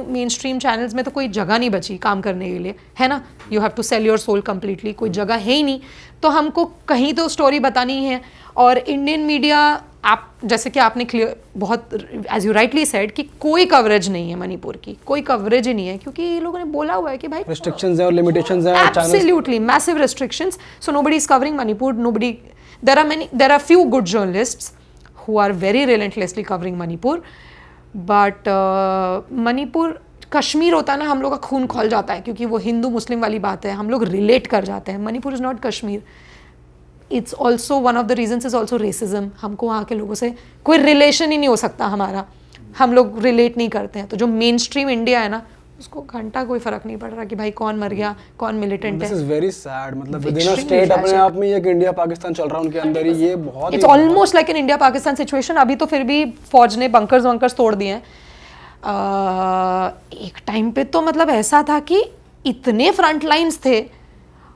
मेन स्ट्रीम चैनल्स में तो कोई जगह नहीं बची काम करने के लिए, है ना? You have to sell your soul completely, कोई जगह है ही नहीं। तो हमको कहीं तो स्टोरी बतानी है। और इंडियन मीडिया, आप जैसे कि आपने क्लियर बहुत एज यू राइटली सेड कि कोई कवरेज नहीं है मणिपुर की, कोई कवरेज ही नहीं है, क्योंकि ये लोगों ने बोला हुआ है कि भाई रिस्ट्रिक्शंस हैं और लिमिटेशंस हैं, absolutely massive restrictions, so nobody is covering Manipur, nobody, there are few good journalists who are very relentlessly covering Manipur, but Manipur Kashmir होता है ना, हम लोग का खून खौल जाता है, क्योंकि वो हिंदू मुस्लिम वाली बात है, हम लोग रिलेट कर जाते हैं। Manipur is not Kashmir. It's also one of the reasons is also racism. हमको वहाँ के लोगों से कोई रिलेशन ही नहीं हो सकता हमारा, हम लोग रिलेट नहीं करते हैं। तो जो मेन स्ट्रीम इंडिया है ना, उसको घंटा कोई फर्क नहीं पड़ रहा कि भाई कौन मर गया, कौन मिलिटेंट है। This is very sad. मतलब विद इन अ स्टेट अपने आप में एक इंडिया पाकिस्तान चल रहा है उनके अंदर ही, ये बहुत it's almost like an India Pakistan situation. अभी तो फिर भी फौज ने बंकर्स तोड़ दिए हैं। एक टाइम पे तो मतलब ऐसा था कि इतने फ्रंट लाइन्स थे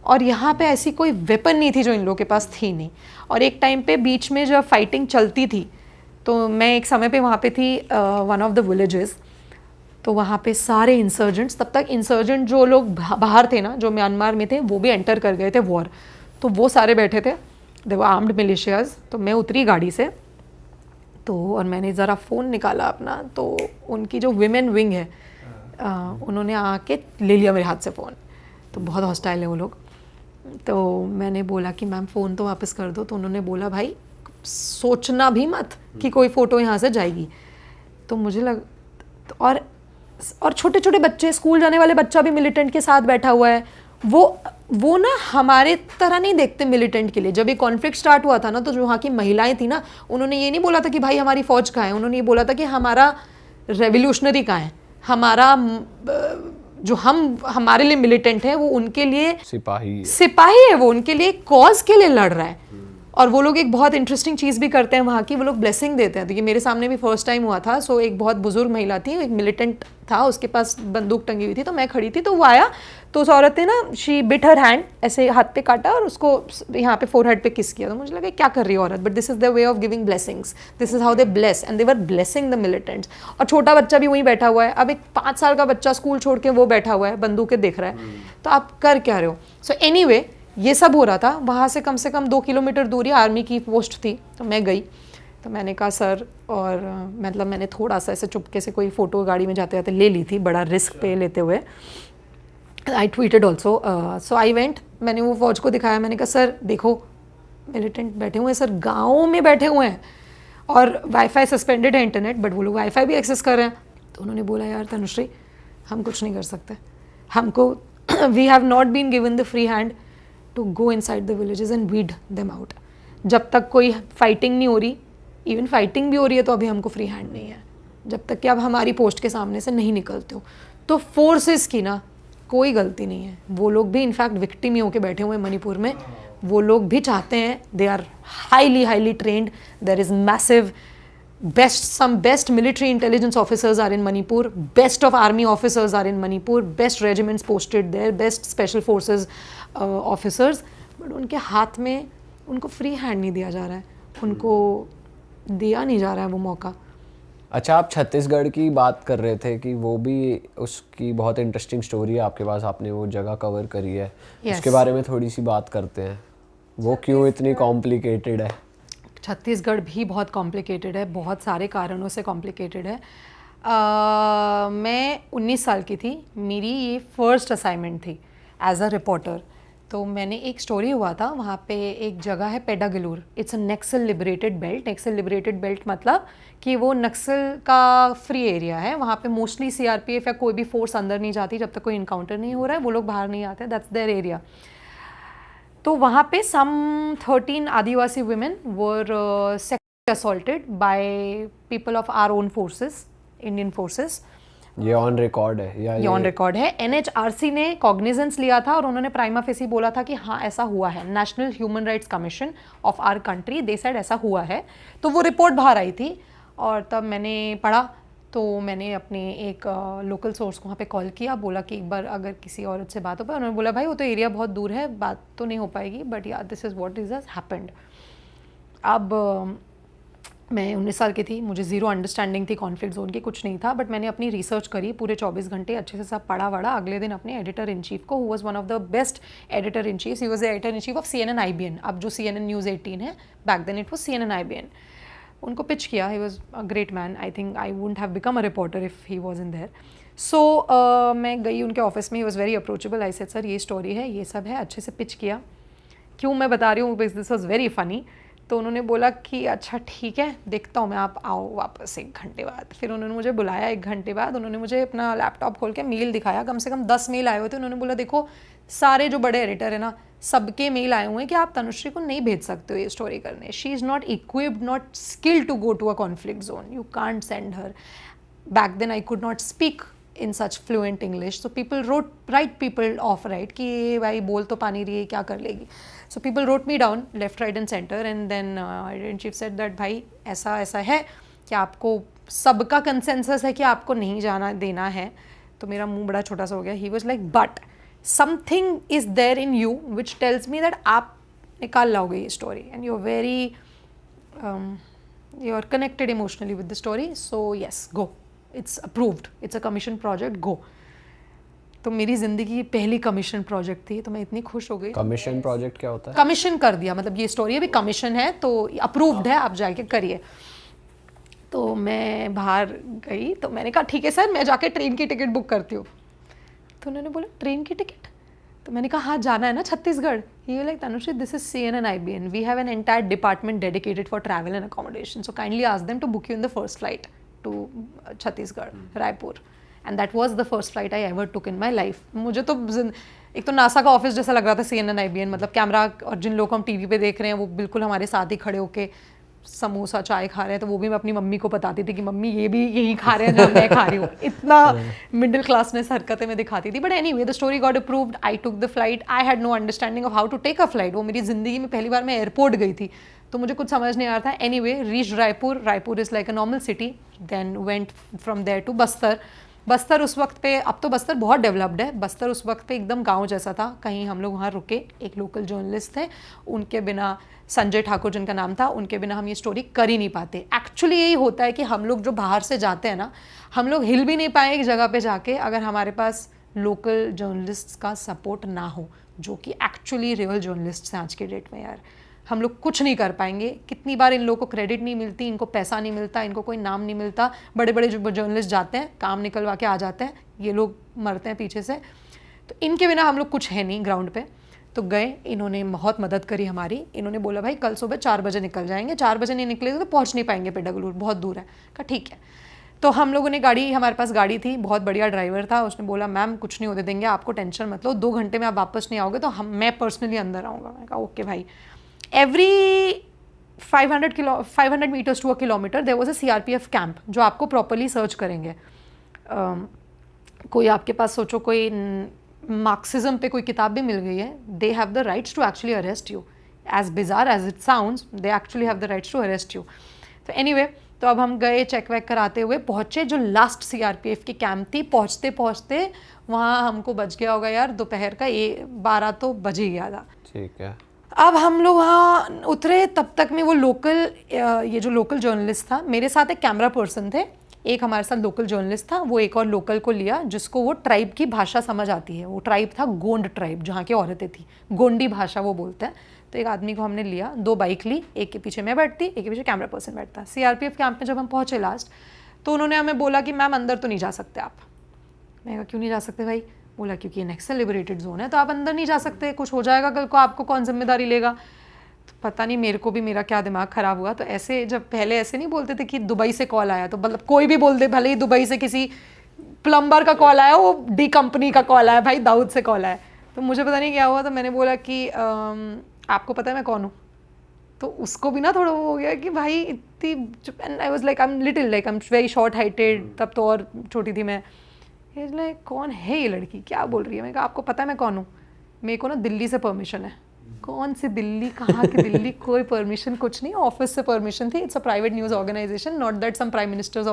और यहाँ पे ऐसी कोई वेपन नहीं थी जो इन लोगों के पास थी नहीं। और एक टाइम पे बीच में जब फाइटिंग चलती थी, तो मैं एक समय पे वहाँ पे थी वन ऑफ द विलेजेस, तो वहाँ पे सारे इंसर्जेंट्स, तब तक इंसर्जेंट जो लोग बाहर थे ना, जो म्यांमार में थे, वो भी एंटर कर गए थे वॉर, तो वो सारे बैठे थे, दे वर आर्म्ड मिलिशियाज। तो मैं उतरी गाड़ी से, तो और मैंने ज़रा फ़ोन निकाला अपना, तो उनकी जो विमेन विंग है उन्होंने आके ले लिया मेरे हाथ से फ़ोन। तो बहुत हॉस्टाइल है वो लोग। तो मैंने बोला कि मैम फ़ोन तो वापस कर दो। तो उन्होंने बोला भाई सोचना भी मत कि कोई फ़ोटो यहाँ से जाएगी। तो मुझे लग, और छोटे छोटे बच्चे, स्कूल जाने वाले बच्चा भी मिलिटेंट के साथ बैठा हुआ है। वो ना हमारे तरह नहीं देखते मिलिटेंट के लिए। जब ये कॉन्फ्लिक्ट स्टार्ट हुआ था ना, तो जो वहाँ की महिलाएं थी ना, उन्होंने ये नहीं बोला था कि भाई हमारी फौज कहाँ है, उन्होंने ये बोला था कि हमारा रेवोल्यूशनरी कहाँ है, हमारा जो हमारे लिए मिलिटेंट है वो उनके लिए सिपाही है, वो उनके लिए कॉज के लिए लड़ रहा है। और वो लोग एक बहुत इंटरेस्टिंग चीज़ भी करते हैं वहाँ की, वो लोग ब्लेसिंग देते हैं। तो ये मेरे सामने भी फर्स्ट टाइम हुआ था। सो एक बहुत बुजुर्ग महिला थी, एक मिलिटेंट था, उसके पास बंदूक टंगी हुई थी, तो मैं खड़ी थी, तो वो आया, तो उस औरत ने ना, शी बिट हर हैंड, ऐसे हाथ पे काटा और उसको यहाँ पे फोरहेड पे किस किया। तो मुझे लगा क्या कर रही है औरत, but this is the way of giving blessings, this is how they bless, and they were blessing the militants. और छोटा बच्चा भी वहीं बैठा हुआ है। अब एक 5 साल का बच्चा स्कूल छोड़ के वो बैठा हुआ है, बंदूकें देख रहा है, तो आप कर क्या रहे हो? सो एनीवे, ये सब हो रहा था। वहाँ से कम 2 किलोमीटर दूरी आर्मी की पोस्ट थी, तो मैं गई, तो मैंने कहा सर, और मतलब मैंने थोड़ा सा ऐसे चुपके से कोई फ़ोटो गाड़ी में जाते जाते ले ली थी, बड़ा रिस्क पे लेते हुए। I tweeted also. So I went, मैंने वो फौज को दिखाया, मैंने कहा सर देखो मिलिटेंट बैठे हुए हैं सर, गाँव में बैठे हुए हैं, और वाईफाई सस्पेंडेड है इंटरनेट, बट वो लोग वाईफाई भी एक्सेस कर रहे हैं। तो उन्होंने बोला यार तनुश्री, हम कुछ नहीं कर सकते, हमको we have not been given the free hand to go inside the villages and weed them out. जब तक कोई फाइटिंग नहीं हो रही, इवन फाइटिंग भी हो रही है, तो अभी हमको फ्री हैंड नहीं है, जब तक कि आप हमारी पोस्ट के सामने से नहीं निकलते हो। तो फोर्सेस की ना कोई गलती नहीं है, वो लोग भी इनफैक्ट विक्टिम ही होकर बैठे हुए हैं मणिपुर में। वो लोग भी चाहते हैं, they are highly trained, there is massive some best military intelligence officers are in Manipur, best of army officers are in Manipur, best regiments posted there, best special forces officers, but उनके हाथ में उनको free hand नहीं दिया जा रहा है, उनको दिया नहीं जा रहा है वो मौका। अच्छा, आप छत्तीसगढ़ की बात कर रहे थे कि वो भी उसकी बहुत इंटरेस्टिंग स्टोरी है आपके पास, आपने वो जगह कवर करी है। उसके बारे में थोड़ी सी बात करते हैं, वो क्यों इतनी कॉम्प्लिकेटेड है? छत्तीसगढ़ भी बहुत कॉम्प्लिकेटेड है, बहुत सारे कारणों से कॉम्प्लिकेटेड है। मैं 19 साल की थी, मेरी ये फर्स्ट असाइनमेंट थी एज अ रिपोर्टर। तो मैंने एक स्टोरी हुआ था, वहाँ पे एक जगह है Pedagellur, it's a Naxal liberated belt. Naxal liberated belt मतलब कि वो नक्सल का फ्री एरिया है, वहाँ पे मोस्टली सीआरपीएफ या कोई भी फोर्स अंदर नहीं जाती जब तक कोई इनकाउंटर नहीं हो रहा है, वो लोग बाहर नहीं आते, दैट्स देयर एरिया। तो वहाँ पे some 13 adivasi women were sexually assaulted by people of our own forces, Indian forces. ये ऑन रिकॉर्ड है या ये ऑन रिकॉर्ड है। एनएचआरसी ने कॉग्निजेंस लिया था और उन्होंने प्राइमा फेसी बोला था कि हाँ ऐसा हुआ है। National human rights commission of our country, they said ऐसा हुआ है। तो वो रिपोर्ट बाहर आई थी और तब मैंने पढ़ा, तो मैंने अपने एक लोकल सोर्स को वहाँ पे कॉल किया, बोला कि एक बार अगर किसी औरत से बात हो पाए। उन्होंने बोला भाई वो तो एरिया बहुत दूर है, बात तो नहीं हो पाएगी, बट या this is what is happened. अब मैं 19 साल की थी, मुझे ज़ीरो अंडरस्टैंडिंग थी कॉन्फ्लिक्ट जोन की, कुछ नहीं था, बट मैंने अपनी रिसर्च करी पूरे 24 घंटे, अच्छे से सब पढ़ा वढ़ा। अगले दिन अपने एडिटर इन चीफ को, who was one of the best editor in chief, he was the editor in chief of CNN IBN, अब जो CNN न्यूज़ 18 है, back then it was CNN IBN, उनको पिच किया। He was a great man, I think I wouldn't have become a reporter if he was in there. So मैं गई उनके office में, he was very approachable. I said sir ये story है, ये सब है, अच्छे से पिच किया। क्यों मैं बता रही हूँ, दिस वाज वेरी फनी। तो उन्होंने बोला कि अच्छा ठीक है, देखता हूँ मैं, आप आओ वापस 1 घंटे बाद। फिर उन्होंने मुझे बुलाया 1 घंटे बाद, उन्होंने मुझे अपना लैपटॉप खोल के मेल दिखाया, कम से कम 10 मेल आए हुए थे। उन्होंने बोला देखो सारे जो बड़े एडिटर है ना, सबके मेल आए हुए हैं कि आप तनुश्री को नहीं भेज सकते हो ये स्टोरी करने, she is not equipped, not skilled to go to a conflict zone, you can't send her. Back then I could not speak in such fluent English, so people write people off, right, कि ये भाई बोल तो पानी रही है, क्या कर लेगी। So people wrote me down left, right and center, and then editor chief said that भाई ऐसा ऐसा है कि आपको सबका कंसेंसस है कि आपको नहीं जाना देना है। तो मेरा मुंह बड़ा छोटा सा हो गया। He was like but something is there in you which tells me that आप निकाल लाओगे ये story and you're very you're connected emotionally with the story, so yes, go, it's approved, it's a commission project, go। तो मेरी ज़िंदगी की पहली commission project थी, तो मैं इतनी खुश हो गई। कमीशन प्रोजेक्ट क्या होता है? कमीशन कर दिया, मतलब ये स्टोरी अभी कमीशन है तो अप्रूव्ड है, आप जाके करिए। तो मैं बाहर गई, तो मैंने कहा ठीक है सर, मैं जाके ट्रेन की टिकट बुक करती हूँ। तो उन्होंने बोला ट्रेन की टिकट? तो मैंने कहा हाँ जाना है ना Chhattisgarh. He like Tanushree this is CNN IBN, we have an entire department dedicated for travel and accommodation, so kindly ask them to book you in the first flight to Chhattisgarh, Raipur. And that was the first flight I ever took in my life. मुझे तो एक तो NASA का office जैसा लग रहा था CNN IBN, मतलब कैमरा, और जिन लोग हम टीवी पे देख रहे हैं वो बिल्कुल हमारे साथ ही खड़े होके समोसा चाय खा रहे हैं। तो वो भी मैं अपनी मम्मी को बताती थी कि मम्मी ये भी यही खा रहे हैं जहाँ मैं खा रही हूँ। इतना मिडिल क्लासनेस हरकतें मैं दिखाती थी। But anyway the story got approved, I took the flight, I had no understanding of how to take a flight. वो मेरी ज़िंदगी में पहली बार मैं एयरपोर्ट गई थी, तो मुझे कुछ समझ नहीं आ रहा था। Anyway reach Raipur, Raipur is like a normal city, then went from there to Bastar. Bastar उस वक्त पे, अब तो बस्तर बहुत डेवलप्ड है, बस्तर उस वक्त पे एकदम गांव जैसा था। कहीं हम लोग वहाँ रुके, एक लोकल जर्नलिस्ट थे, उनके बिना, संजय ठाकुर जिनका नाम था, उनके बिना हम ये स्टोरी कर ही नहीं पाते। एक्चुअली यही होता है कि हम लोग जो बाहर से जाते हैं ना, हम लोग हिल भी नहीं पाए एक जगह पे जाके अगर हमारे पास लोकल जर्नलिस्ट का सपोर्ट ना हो, जो कि एक्चुअली रियल जर्नलिस्ट हैं आज के डेट में। यार हम लोग कुछ नहीं कर पाएंगे। कितनी बार इन लोगों को क्रेडिट नहीं मिलती, इनको पैसा नहीं मिलता, इनको कोई नाम नहीं मिलता। बड़े बड़े जो जर्नलिस्ट जाते हैं, काम निकलवा के आ जाते हैं, ये लोग मरते हैं पीछे से। तो इनके बिना हम लोग कुछ है नहीं ग्राउंड पे। तो गए, इन्होंने बहुत मदद करी हमारी। इन्होंने बोला भाई कल सुबह 4 बजे निकल जाएंगे, 4 बजे नहीं निकलेंगे तो पहुँच नहीं पाएंगे पेडागलूर, बहुत दूर है। कहा ठीक है। तो हम लोगों ने गाड़ी, हमारे पास गाड़ी थी, बहुत बढ़िया ड्राइवर था, उसने बोला मैम कुछ नहीं होने देंगे, आपको टेंशन मत लो, 2 घंटे में आप वापस नहीं आओगे तो मैं पर्सनली अंदर आऊँगा। मैंने कहा ओके भाई। Every 500 metres to a kilometre there was a CRPF camp जो आपको प्रॉपरली सर्च करेंगे। कोई आपके पास सोचो कोई मार्क्सिज्म पे कोई किताब भी मिल गई है, they have the rights to actually arrest you. As bizarre as it sounds, they actually have the rights to arrest you. तो एनीवे, तो अब हम गए, चेक वेक कराते हुए पहुँचे जो लास्ट CRPF की कैंप थी। पहुँचते वहाँ हमको बज गया होगा यार दोपहर का 12 तो बज ही गया था। ठीक है। अब हम लोग वहाँ उतरे, तब तक में वो लोकल, ये जो लोकल जर्नलिस्ट था, मेरे साथ एक कैमरा पर्सन थे, एक हमारे साथ लोकल जर्नलिस्ट था, वो एक और लोकल को लिया जिसको वो ट्राइब की भाषा समझ आती है। वो ट्राइब था गोंड ट्राइब, जहाँ की औरतें थी, गोंडी भाषा वो बोलते हैं। तो एक आदमी को हमने लिया, 2 बाइक ली, एक के पीछे मैं बैठती, एक के पीछे कैमरा पर्सन बैठता। CRPF कैंप में जब हम पहुँचे लास्ट, तो उन्होंने हमें बोला कि मैम अंदर तो नहीं जा सकते आप। मैं कहा क्यों नहीं जा सकते भाई? बोला क्योंकि ये नक्सल लिबरेटेड जोन है, तो आप अंदर नहीं जा सकते, कुछ हो जाएगा कल को, आपको कौन जिम्मेदारी लेगा? तो पता नहीं मेरे को भी मेरा क्या दिमाग ख़राब हुआ। तो ऐसे, जब पहले ऐसे नहीं बोलते थे कि दुबई से कॉल आया, तो मतलब कोई भी बोल दे, भले ही दुबई से किसी प्लम्बर का कॉल आया, वो डी कंपनी का कॉल आया, भाई दाऊद से कॉल आया। तो मुझे पता नहीं क्या हुआ, तो मैंने बोला कि आपको पता है मैं कौन हूँ? तो उसको भी ना थोड़ा वो हो गया कि भाई इतनी, and I was like I am little, like I am very short heighted, तब तो और छोटी थी मैं। लाइक कौन है ये लड़की, क्या बोल रही है? मैंने कहा आपको पता है मैं कौन हूँ? मेरे को ना दिल्ली से परमिशन है। कौन सी दिल्ली, कहाँ की दिल्ली? कोई परमिशन कुछ नहीं, ऑफिस से परमिशन थी। It's a private news organisation, not that some prime minister's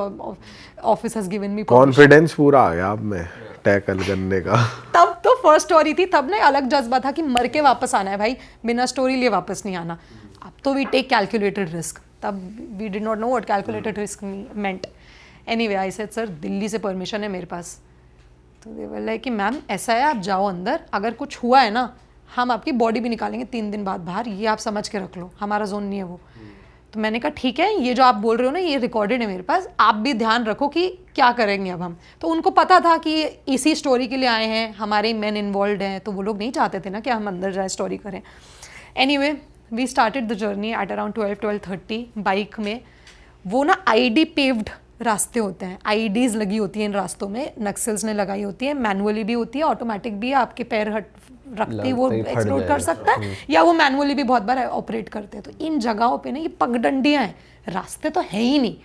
office has given me. Confidence पूरा आ गया अब में टैकल करने का। तब तो फर्स्ट स्टोरी थी, तब ना अलग जज्बा था कि मर के वापस आना है भाई, बिना स्टोरी लिए वापस नहीं आना। अब तो वी टेक कैलकुलेटेड रिस्क, तब we did not know what calculated risk meant. Anyway I said sir Delhi से परमिशन है मेरे पास। तो दे वर लाइक कि मैम ऐसा है, आप जाओ अंदर, अगर कुछ हुआ है ना हम आपकी बॉडी भी निकालेंगे 3 दिन बाद बाहर, ये आप समझ के रख लो, हमारा जोन नहीं है वो। तो मैंने कहा ठीक है, ये जो आप बोल रहे हो ना ये रिकॉर्डेड है मेरे पास, आप भी ध्यान रखो कि क्या करेंगे अब हम। तो उनको पता था कि इसी स्टोरी के लिए आए हैं, हमारे मेन इन्वॉल्व हैं, तो वो लोग नहीं चाहते थे ना कि हम अंदर जाए स्टोरी करें। Anyway we started the journey at around 12-12:30 bike में। वो ना ID पेव्ड रास्ते होते हैं, IDs लगी होती हैं इन रास्तों में, नक्सल्स ने लगाई होती है, मैनुअली भी होती है, ऑटोमेटिक भी है, आपके पैर रखते ही वो एक्सप्लोड कर सकता है, या वो मैनुअली भी बहुत बार ऑपरेट करते हैं। तो इन जगहों पे ना ये पगडंडियाँ हैं, रास्ते तो है ही नहीं।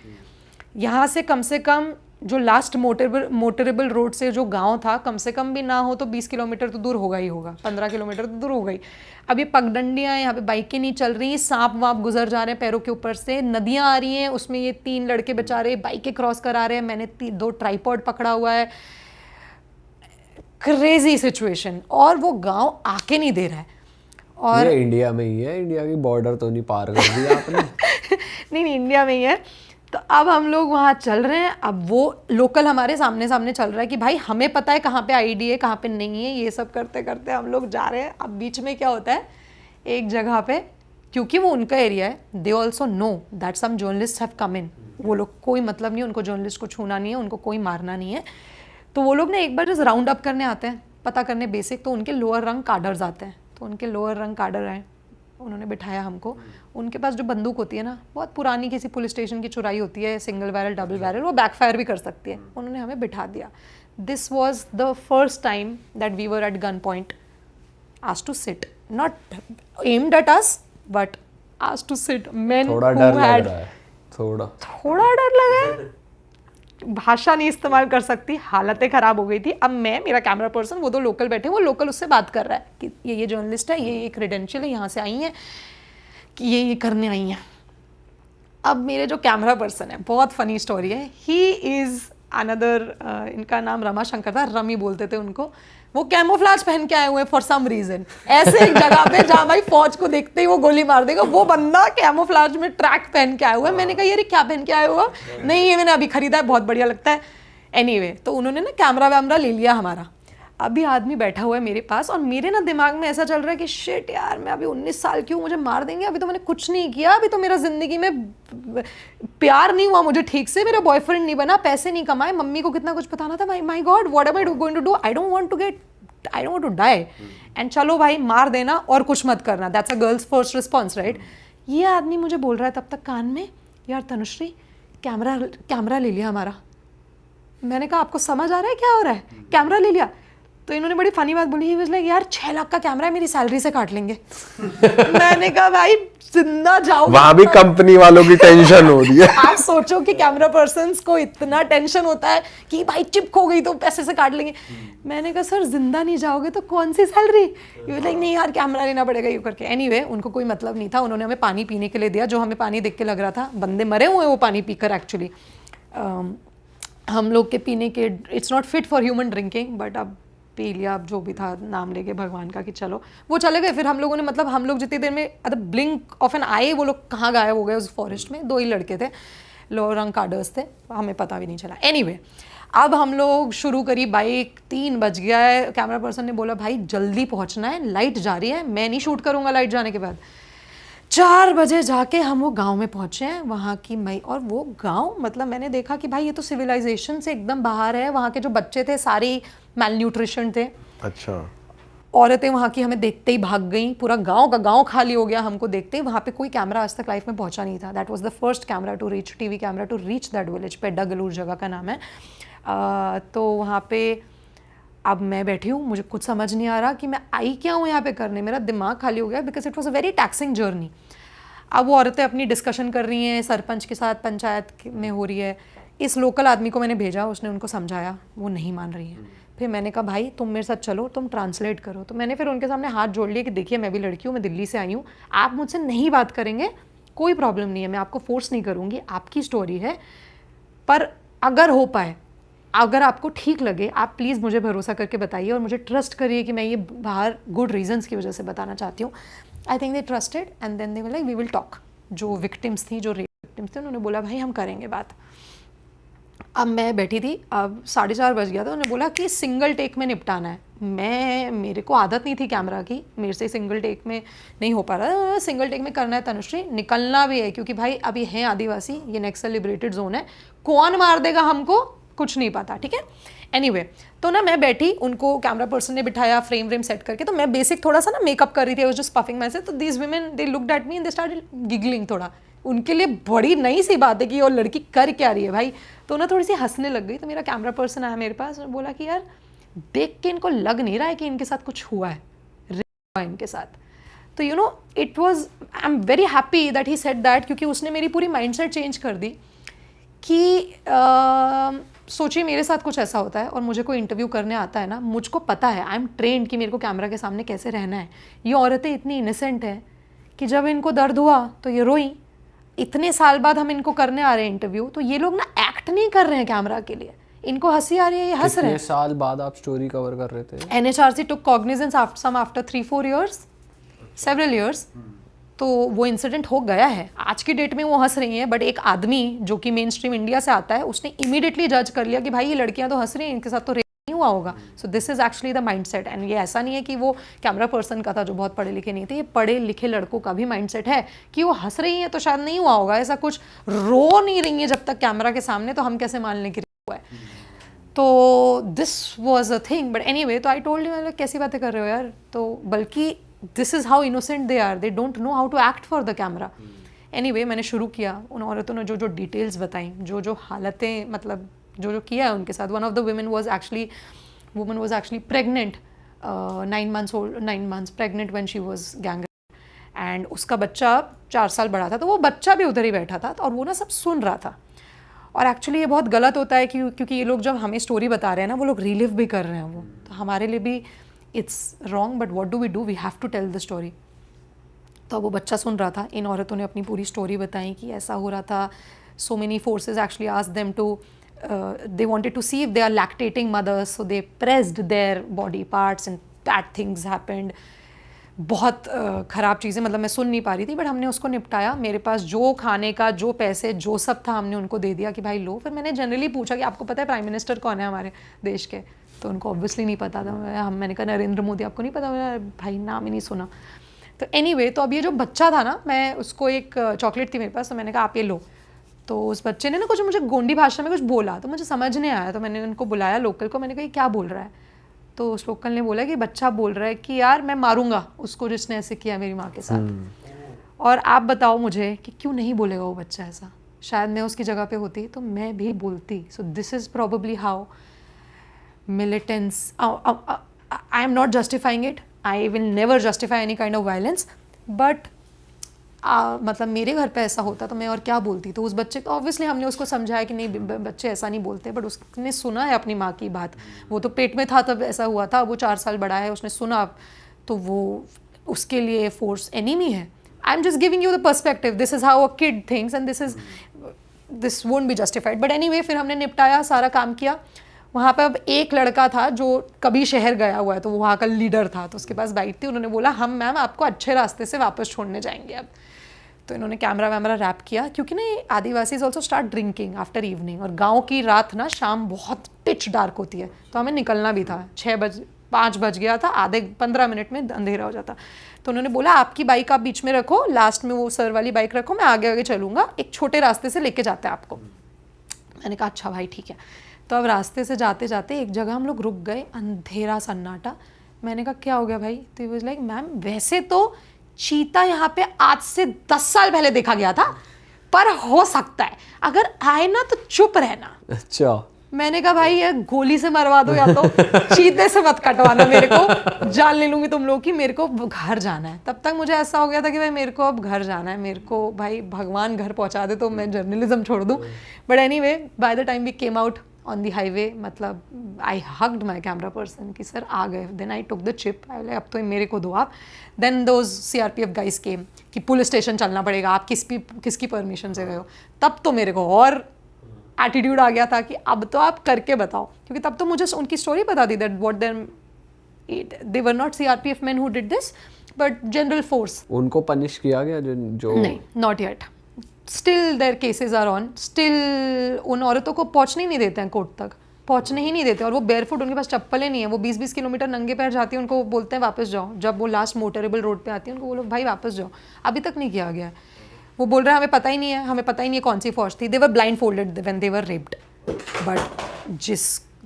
यहाँ से कम जो लास्ट मोटरेबल रोड से जो गांव था, कम से कम भी ना हो तो 20 किलोमीटर तो दूर होगा ही होगा, 15 किलोमीटर तो दूर हो गई। अब ये पगडंडियाँ हैं, यहाँ पे बाइकें नहीं चल रही, सांप वाप गुजर जा रहे हैं पैरों के ऊपर से, नदियाँ आ रही हैं, उसमें ये 3 लड़के बेचारे बाइकें क्रॉस करा रहे हैं, मैंने 2 ट्राइपॉड पकड़ा हुआ है। क्रेजी सिचुएशन, और वो गांव आके नहीं दे रहा है। और ये इंडिया में ही है, इंडिया की बॉर्डर तो नहीं पार कर दी आपने? नहीं इंडिया में ही है। तो अब हम लोग वहाँ चल रहे हैं, अब वो लोकल हमारे सामने चल रहा है कि भाई हमें पता है कहाँ पे ID है कहाँ पे नहीं है, ये सब करते करते हम लोग जा रहे हैं। अब बीच में क्या होता है, एक जगह पे, क्योंकि वो उनका एरिया है, they also know that some journalist have come in. वो लोग, कोई मतलब नहीं उनको जर्नलिस्ट को छूना नहीं है, उनको कोई मारना नहीं है। तो वो लोग ना एक बार जस्ट राउंड अप करने आते हैं, पता करने बेसिक, तो उनके लोअर रंग कार्डर्स आते हैं। तो उनके लोअर रंग कार्डर आए, उन्होंने बिठाया हमको। उनके पास जो बंदूक होती है ना, बहुत पुरानी किसी पुलिस स्टेशन की चुराई होती है, सिंगल बैरल डबल बैरल, वो बैकफायर भी कर सकती है। उन्होंने हमें बिठा दिया। This was the first time that we were at gun point, asked to sit, not aimed at us but asked to sit. मेन थोड़ा डर लग रहा है, थोड़ा डर लगा है, भाषा नहीं इस्तेमाल कर सकती, हालतें ख़राब हो गई थी। अब मैं, मेरा कैमरा पर्सन, वो 2 लोकल बैठे, वो लोकल उससे बात कर रहा है कि ये जर्नलिस्ट है, ये क्रेडेंशियल है, यहाँ से आई हैं, कि ये करने आई हैं। अब मेरे जो कैमरा पर्सन है, बहुत फ़नी स्टोरी है, ही इज़ अनदर, इनका नाम रमा शंकर था, रमी बोलते थे उनको। वो कैमोफ्लाज पहन के आए हुए फॉर सम रीजन, ऐसे एक जगह पे जहाँ भाई फौज को देखते ही वो गोली मार देगा, वो बंदा कैमोफ्लाज में ट्रैक पहन के आया हुआ है। मैंने कहा यार क्या पहन के आया हुआ? नहीं ये मैंने अभी खरीदा है, बहुत बढ़िया लगता है। एनीवे, तो उन्होंने ना कैमरा वैमरा ले लिया हमारा। अभी आदमी बैठा हुआ है मेरे पास, और मेरे ना दिमाग में ऐसा चल रहा है कि शिट यार, मैं अभी 19 साल की हूँ, मुझे मार देंगे, अभी तो मैंने कुछ नहीं किया, अभी तो मेरा ज़िंदगी में प्यार नहीं हुआ मुझे ठीक से, मेरा बॉयफ्रेंड नहीं बना, पैसे नहीं कमाए, मम्मी को कितना कुछ बताना था। My god, what am I going to do? I don't want to die, and चलो भाई मार देना और कुछ मत करना, that's a girls first response, right? ये आदमी मुझे बोल रहा है तब तक कान में, यार तनुश्री कैमरा ले लिया हमारा। मैंने कहा आपको समझ आ रहा है क्या हो रहा है? कैमरा ले लिया। तो इन्होंने बड़ी फनी बात बोली, ही वाज लाइक यार 6 लाख का कैमरा है, मेरी सैलरी से काट लेंगे। मैंने कहा भाई जिंदा जाओ। वहां भी कंपनी वालों की टेंशन हो रही है। आप सोचो कि कैमरा पर्सन्स को इतना टेंशन होता है कि भाई चिप खो गई तो पैसे से काट लेंगे। मैंने कहा सर जिंदा नहीं जाओगे तो कौन सी सैलरी? ये लाइक नहीं यार कैमरा लेना पड़ेगा यू करके। एनीवे, उनको कोई मतलब नहीं था, उन्होंने हमें पानी पीने के लिए दिया, जो हमें पानी देख के लग रहा था बंदे मरे हुए वो पानी पीकर। एक्चुअली हम लोग के पीने के, it's not fit for human drinking, but अब पी लिया, जो भी था नाम लेके भगवान का कि चलो, वो चले गए। फिर हम लोगों ने मतलब हम लोग जितनी देर में मतलब ब्लिंक ऑफ एन आई वो लोग कहाँ गायब हो गए उस फॉरेस्ट में। 2 ही लड़के थे, लो रंग कार्डर्स थे, हमें पता भी नहीं चला। एनीवे अब हम लोग शुरू करी बाइक, 3 बज गया है। कैमरा पर्सन ने बोला भाई जल्दी पहुंचना है, लाइट जा रही है, मैं नहीं शूट करूंगा लाइट जाने के बाद। 4 बजे जाके हम वो गांव में पहुंचे हैं, वहाँ की मई, और वो गांव मतलब मैंने देखा कि भाई ये तो सिविलाइजेशन से एकदम बाहर है। वहाँ के जो बच्चे थे सारे मैल न्यूट्रिशन थे। अच्छा। औरतें वहाँ की हमें देखते ही भाग गई, पूरा गांव का गांव खाली हो गया हमको देखते ही। वहाँ पे कोई कैमरा आज तक लाइफ में पहुँचा नहीं था। That was the first camera to reach, TV camera to reach that village. Pedda Galur जगह का नाम है। तो वहाँ पे अब मैं बैठी हूँ, मुझे कुछ समझ नहीं आ रहा कि मैं आई क्या हूँ यहाँ पे करने। मेरा दिमाग खाली हो गया because it was a very taxing journey. अब वो औरतें अपनी डिस्कशन कर रही हैं सरपंच के साथ, पंचायत में हो रही है। इस लोकल आदमी को मैंने भेजा, उसने उनको समझाया, वो नहीं मान रही है। फिर मैंने कहा भाई तुम मेरे साथ चलो, तुम ट्रांसलेट करो। तो मैंने फिर उनके सामने हाथ जोड़ लिए कि देखिए मैं भी लड़की हूँ, मैं दिल्ली से आई हूँ, आप मुझसे नहीं बात करेंगे कोई प्रॉब्लम नहीं है, मैं आपको फोर्स नहीं करूँगी, आपकी स्टोरी है। पर अगर हो पाए, अगर आपको ठीक लगे, आप प्लीज़ मुझे भरोसा करके बताइए और मुझे ट्रस्ट करिए कि मैं ये बाहर गुड रीजंस की वजह से बताना चाहती हूँ। I think they trusted and then they were like we will talk. जो विक्टिम्स थी, जो रेप विक्टिम्स थे, उन्होंने बोला भाई हम करेंगे बात। अब मैं बैठी थी, अब 4:30 बज गया था। उन्होंने बोला कि सिंगल टेक में निपटाना है। मेरे को आदत नहीं थी कैमरा की, मेरे से सिंगल टेक में नहीं हो पा रहा। सिंगल टेक में करना है तनुश्री, निकलना भी है, क्योंकि भाई अभी हैं आदिवासी, ये नक्सल लिबरेटेड जोन है, कौन मार देगा हमको कुछ नहीं पता, ठीक है। एनीवे तो ना मैं बैठी, उनको कैमरा पर्सन ने बिठाया, फ्रेम व्रेम सेट करके। तो मैं बेसिक थोड़ा सा ना मेकअप कर रही थी, I was just puffing myself. तो these women they looked at me and they started giggling. थोड़ा उनके लिए बड़ी नई सी बात है कि वो लड़की कर क्या रही है भाई। तो ना थोड़ी सी हंसने लग गई। तो मेरा कैमरा पर्सन आया मेरे पास और बोला कि यार देख के इनको लग नहीं रहा है कि इनके साथ कुछ हुआ है, रेप हुआ इनके साथ। तो you know it was, I am very happy that he said that, क्योंकि उसने मेरी पूरी माइंडसेट चेंज कर दी कि सोचिए मेरे साथ कुछ ऐसा होता है और मुझे कोई इंटरव्यू करने आता है ना, मुझको पता है, आई एम ट्रेंड कि मेरे को कैमरा के सामने कैसे रहना है। ये औरतें इतनी इनोसेंट हैं कि जब इनको दर्द हुआ तो ये रोई। इतने साल बाद हम इनको करने आ रहे हैं इंटरव्यू, तो ये लोग ना एक्ट नहीं कर रहे हैं कैमरा के लिए, इनको हंसी आ रही है, ये हंस रहे हैं। कितने साल बाद आप स्टोरी कवर कर रहे थे? NHRC took cognizance after 3-4 years, several years। तो वो इंसिडेंट हो गया है। आज की डेट में वो हंस रही हैं, बट एक आदमी जो कि मेन स्ट्रीम इंडिया से आता है, उसने इमीडिएटली जज कर लिया कि भाई ये लड़कियां तो हंस रही हैं, इनके साथ तो रेप नहीं हुआ होगा। So this is actually the mindset. And ये ऐसा नहीं है कि वो कैमरा पर्सन का था जो बहुत पढ़े लिखे नहीं थे, ये पढ़े लिखे लड़कों का भी माइंडसेट है कि वो हंस रही हैं तो शायद नहीं हुआ होगा, ऐसा कुछ रो नहीं रही है जब तक कैमरा के सामने, तो हम कैसे मान लें कि हुआ है। तो this was a thing. But any way, तो आई टोल्ड यू कैसी बातें कर रहे हो यार। तो बल्कि this is how innocent they are, they don't know how to act for the camera. Anyway मैंने शुरू किया, उन औरतों ने जो जो डिटेल्स बताई, जो जो हालतें, मतलब जो जो किया है उनके साथ। One of the women was actually pregnant, 9 months pregnant when she was gang raped, and उसका बच्चा 4 साल बड़ा था। तो वो बच्चा भी उधर ही बैठा था और वो ना सब सुन रहा था। और एक्चुअली ये बहुत गलत होता है क्योंकि ये लोग जब हमें स्टोरी बता रहे हैं ना, वो लोग रिलिव भी कर रहे हैं वो, तो हमारे लिए भी it's wrong. But what do we do, we have to tell the story. तो वो बच्चा सुन रहा था, इन औरतों ने अपनी पूरी स्टोरी बताई कि ऐसा हो रहा था। So many forces actually asked them to, they wanted to see if they are lactating mothers, so they pressed their body parts and that things happened। बहुत ख़राब चीज़ें, मतलब मैं सुन नहीं पा रही थी, बट हमने उसको निपटाया। मेरे पास जो खाने का, जो पैसे, जो सब था, हमने उनको दे दिया कि भाई लो। फिर मैंने जनरली पूछा कि आपको पता है प्राइम मिनिस्टर कौन है हमारे देश के, तो उनको ऑब्वियसली नहीं पता था। मैंने कहा नरेंद्र मोदी, आपको नहीं पता? भाई नाम ही नहीं सुना। तो एनीवे, तो अब ये जो बच्चा था ना, मैं उसको एक चॉकलेट थी मेरे पास, तो मैंने कहा आप ये लो। तो उस बच्चे ने ना कुछ मुझे गोंडी भाषा में कुछ बोला, तो मुझे समझ नहीं आया। तो मैंने उनको बुलाया, लोकल को, मैंने कहा क्या बोल रहा है? तो उस लोकल ने बोला कि बच्चा बोल रहा है कि यार मैं मारूंगा उसको जिसने ऐसे किया मेरी माँ के साथ। और आप बताओ मुझे कि क्यों नहीं बोलेगा वो बच्चा ऐसा? शायद मैं उसकी जगह पे होती तो मैं भी बोलती। So this is probably how militants, I am not justifying it, I will never justify any kind of violence, but मतलब मेरे घर पे ऐसा होता तो मैं और क्या बोलती। तो उस बच्चे को ऑब्वियसली हमने उसको समझाया कि नहीं बच्चे ऐसा नहीं बोलते, बट उसने सुना है अपनी माँ की बात। वो तो पेट में था तब ऐसा हुआ था, वो 4 साल बड़ा है, उसने सुना, तो वो उसके लिए फोर्स एनिमी है। I am just giving you the perspective, this is how a kid thinks and this won't be justified. But anyway, फिर हमने निपटाया, सारा काम किया। वहाँ पे अब एक लड़का था जो कभी शहर गया हुआ है, तो वो वहाँ का लीडर था, तो उसके पास बाइक थी। उन्होंने बोला हम मैम आपको अच्छे रास्ते से वापस छोड़ने जाएंगे अब। तो इन्होंने कैमरा वैमरा रैप किया, क्योंकि ना Adivasis also start drinking after evening, और गाँव की रात ना शाम बहुत पिच डार्क होती है, तो हमें निकलना भी था। 5 बज गया था, आधे 15 मिनट में अंधेरा हो जाता। तो उन्होंने बोला आपकी बाइक आप बीच में रखो, लास्ट में वो सर वाली बाइक रखो, मैं आगे आगे चलूँगा, एक छोटे रास्ते से लेके जाते हैं आपको। मैंने कहा अच्छा भाई ठीक है। तो अब रास्ते से जाते जाते एक जगह हम लोग रुक गए, अंधेरा सन्नाटा। मैंने कहा क्या हो गया भाई? तो ही वाज लाइक मैम वैसे तो चीता यहाँ पे आज से 10 साल पहले देखा गया था, पर हो सकता है अगर आए ना तो चुप रहना। अच्छा। मैंने कहा भाई ये गोली से मरवा दो या तो चीते से मत कटवाना, मेरे को जान ले लूंगी तुम लोग की, मेरे को घर जाना है। तब तक मुझे ऐसा हो गया था कि भाई मेरे को अब घर जाना है, मेरे को भाई भगवान घर पहुंचा दे तो मैं जर्नलिज्म छोड़ दूं। But anyway by the time we came out on the highway, मतलब I hugged my camera person कि सर आ गए। Then I took the chip, I अब तो मेरे को दो आप। Then those CRPF guys came कि पुलिस स्टेशन चलना पड़ेगा, आप किसकी परमिशन से गए हो। तब तो मेरे को और एटीट्यूड आ गया था कि अब तो आप करके बताओ, क्योंकि तब तो मुझे उनकी स्टोरी बता दी that what they were not CRPF men who did this but general force। उनको पनिश किया गया जो नहीं, not yet, still there cases are on, still उन औरतों को पहुंचने ही नहीं देते हैं कोर्ट तक, पहुंचने ही नहीं देते। और वो बेयरफुट, उनके पास चप्पलें नहीं है, वो 20-20 किलोमीटर नंगे पैर जाती है, उनको बोलते हैं वापस जाओ। जब वो लास्ट मोटरेबल रोड पे आती है उनको बोलो भाई वापस जाओ, अभी तक नहीं किया गया है। वो बोल रहे हैं हमें पता ही नहीं है, हमें पता ही नहीं है कौन सी फौज थी। They were blindfolded when they were raped. But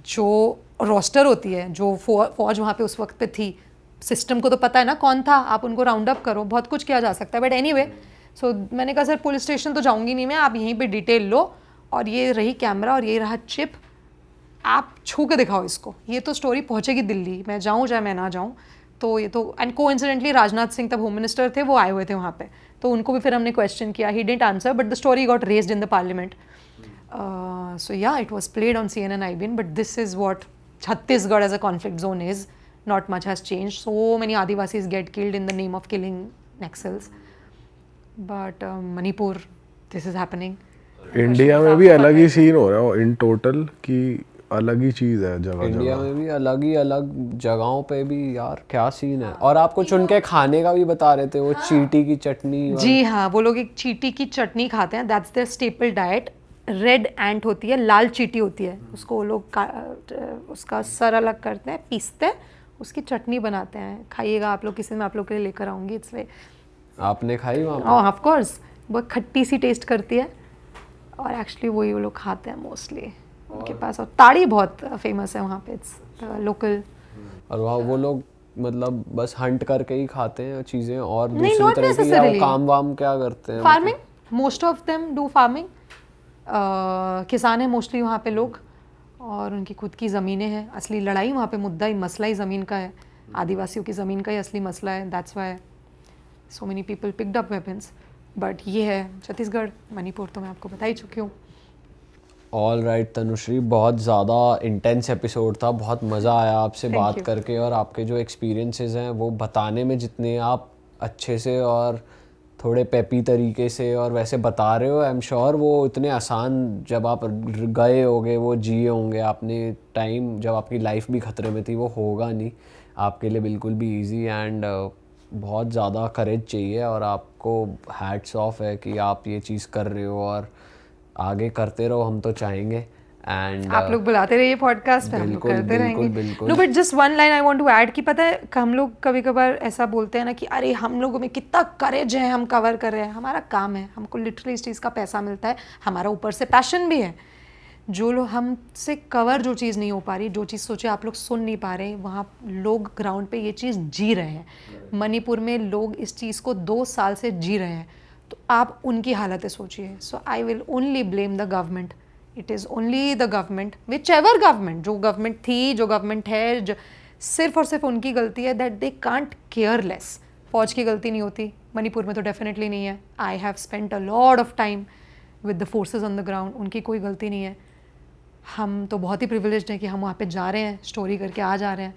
जो रोस्टर होती है, जो फौज वहाँ पे उस वक्त पे थी, सिस्टम को तो पता है ना कौन था, आप उनको राउंड अप करो, बहुत कुछ किया जा सकता है। बट एनीवे सो मैंने कहा सर पुलिस स्टेशन तो जाऊँगी नहीं मैं, आप यहीं पे डिटेल लो, और ये रही कैमरा और ये रहा चिप, आप छू के दिखाओ इसको, ये तो स्टोरी पहुँचेगी दिल्ली, मैं जाऊँ चाहे मैं ना जाऊँ। तो ये तो एंड कोइंसिडेंटली राजनाथ सिंह तब होम मिनिस्टर थे, वो आए हुए थे वहाँ पे, तो उनको भी फिर हमने क्वेश्चन किया। He didn't answer but the story got raised in the parliament. So yeah it was played on CNN IBN, but this is what Chhattisgarh as a conflict zone is. Not much has changed. So many Adivasis get killed in the name of killing Naxals. But Manipur, this is happening. India में भी अलग ही scene हो रहा है in total कि अलग ही चीज है जगह इंडिया में भी अलग ही अलग जगहों पे भी यार क्या सीन है। और आपको चुन के खाने का भी बता रहे थे, वो चींटी की चटनी। जी हाँ, वो लोग एक चींटी की चटनी खाते हैं, that's their staple diet. Red ant होती है, लाल चींटी होती है, उसको वो लोग उसका सर अलग करते हैं, पीसते हैं, उसकी चटनी बनाते हैं। खाइएगा आप लोग, किसी में आप लोग के लिए लेकर आऊँगी। इसलिए आपने खाई वहाँ पे? ऑफ कोर्स, बहुत खट्टी सी टेस्ट करती है, और एक्चुअली वही वो लोग खाते हैं मोस्टली उनके पास। और ताड़ी बहुत फेमस है वहाँ पे, इट्स लोकल। और वहाँ वो लोग मतलब बस हंट करके ही खाते हैं चीज़ें, और नहीं, दूसरी not तरह की necessarily. काम वाम क्या करते हैं? Farming, most of them do farming. किसान है मोस्टली वहाँ पे लोग, और उनकी खुद की ज़मीनें हैं। असली लड़ाई वहाँ पे मुद्दा ही मसला ही ज़मीन का है, आदिवासियों की ज़मीन का ही असली मसला है। That's why so many people picked up weapons. But ये है छत्तीसगढ़, मणिपुर तो मैं आपको बता ही चुकी हूँ। ऑल राइट तनुश्री, बहुत ज़्यादा इंटेंस एपिसोड था, बहुत मज़ा आया आपसे बात करके, और आपके जो एक्सपीरियंसेस हैं वो बताने में जितने आप अच्छे से और थोड़े पेपी तरीके से और वैसे बता रहे हो, आई एम श्योर वो इतने आसान जब आप गए होगे, वो जिए होंगे आपने टाइम जब आपकी लाइफ भी खतरे में थी, वो होगा नहीं आपके लिए बिल्कुल भी इजी। एंड बहुत ज़्यादा करेज चाहिए, और आपको हैट्स ऑफ है कि आप ये चीज़ कर रहे हो, और आगे करते रहो, हम तो चाहेंगे। एंड आप लोग बुलाते रहिए पॉडकास्ट पे, हम लोग करते रहेंगे। बिल्कुल। No but just one line I want to add कि पता है हम लोग कभी कभार ऐसा बोलते हैं ना कि अरे हम लोगों में कितना करेज है, हम कवर कर रहे हैं। हमारा काम है, हमको लिटरली इस चीज़ का पैसा मिलता है, हमारा ऊपर से पैशन भी है। जो लोग हमसे कवर जो चीज़ नहीं हो पा रही, जो चीज़ सोचे आप लोग सुन नहीं पा रहे, वहाँ लोग ग्राउंड पे ये चीज़ जी रहे हैं। मणिपुर में लोग इस चीज़ को 2 साल से जी रहे हैं, तो आप उनकी हालतें सोचिए। So I will only blame the government. It is only the government, which ever government, जो गवर्नमेंट थी, जो गवर्नमेंट है, सिर्फ और सिर्फ उनकी गलती है that they can't care less. फौज की गलती नहीं होती, मणिपुर में तो डेफिनेटली नहीं है। I have spent a lot of time with the forces on the ground, उनकी कोई गलती नहीं है। हम तो बहुत ही प्रिविलेज्ड हैं कि हम वहाँ पे जा रहे हैं, स्टोरी करके आ जा रहे हैं।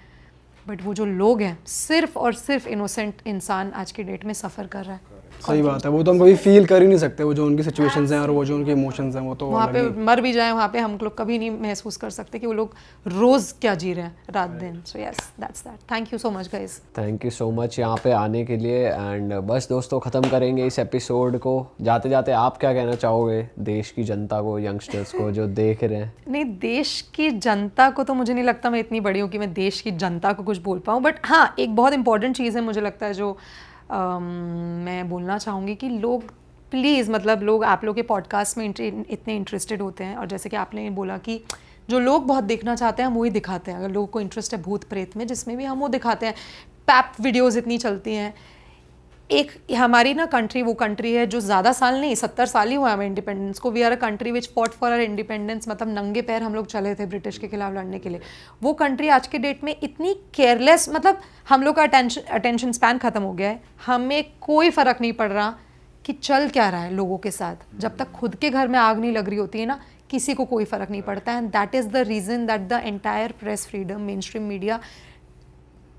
बट वो जो लोग हैं सिर्फ और सिर्फ इनोसेंट इंसान आज की डेट में सफ़र कर रहा है। सही बात है, वो तो हम कभी फील कर ही नहीं सकते, वो जो उनकी सिचुएशंस हैं और वो जो उनके इमोशंस हैं वो तो वहाँ पे मर भी जाए वहाँ पे हम लोग कभी नहीं महसूस कर सकते कि वो लोग रोज़ क्या जी रहे हैं रात दिन। So yes that's that. Thank you so much guys. Thank you so much यहाँ पे आने के लिए। एंड बस दोस्तों ख़त्म करेंगे इस एपिसोड को। जाते जाते आप क्या कहना चाहोगे देश की जनता को, यंगस्टर्स को जो देख रहे हैं? नहीं, देश की जनता को तो मुझे नहीं लगता मैं इतनी बड़ी हूँ कि मैं देश की जनता को कुछ बोल पाऊँ, बट हाँ एक बहुत इंपॉर्टेंट चीज़ है मुझे लगता है जो मैं बोलना चाहूँगी कि लोग प्लीज़, मतलब लोग आप लोग के पॉडकास्ट में इतने इंटरेस्टेड होते हैं और जैसे कि आपने बोला कि जो लोग बहुत देखना चाहते हैं हम वही दिखाते हैं। अगर लोगों को इंटरेस्ट है भूत प्रेत में, जिसमें भी हम वो दिखाते हैं। पैप वीडियोस इतनी चलती हैं। एक हमारी ना कंट्री वो कंट्री है जो ज़्यादा साल नहीं 70 साल ही हुआ हमें इंडिपेंडेंस को। We are a country which fought for our independence, मतलब नंगे पैर हम लोग चले थे ब्रिटिश के खिलाफ लड़ने के लिए। वो कंट्री आज के डेट में इतनी केयरलेस, मतलब हम लोग का अटेंशन स्पैन ख़त्म हो गया है। हमें कोई फ़र्क नहीं पड़ रहा कि चल क्या रहा है लोगों के साथ। जब तक खुद के घर में आग नहीं लग रही होती है ना, किसी को कोई फ़र्क नहीं पड़ता है। And that is the reason that the entire press freedom, main stream media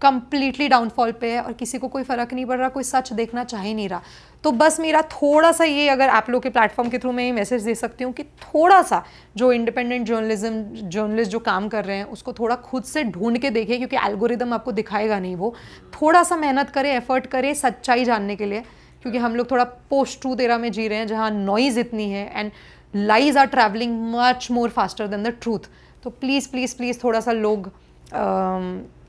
completely downfall पे है और किसी को कोई फ़र्क नहीं पड़ रहा, कोई सच देखना चाह ही नहीं रहा। तो बस मेरा थोड़ा सा ये, अगर आप लोग के प्लेटफॉर्म के थ्रू मैं ये मैसेज दे सकती हूँ कि थोड़ा सा जो इंडिपेंडेंट जर्नलिस्ट जो काम कर रहे हैं उसको थोड़ा खुद से ढूंढ के देखें, क्योंकि एल्गोरिदम आपको दिखाएगा नहीं। वो थोड़ा सा मेहनत करें, एफर्ट करें सच्चाई जानने के लिए, क्योंकि हम लोग थोड़ा पोस्ट ट्रूथ एरा में जी रहे हैं जहाँ नॉइज़ इतनी है and lies are travelling much more faster than the truth. तो प्लीज़ प्लीज़ प्लीज़ थोड़ा सा लोग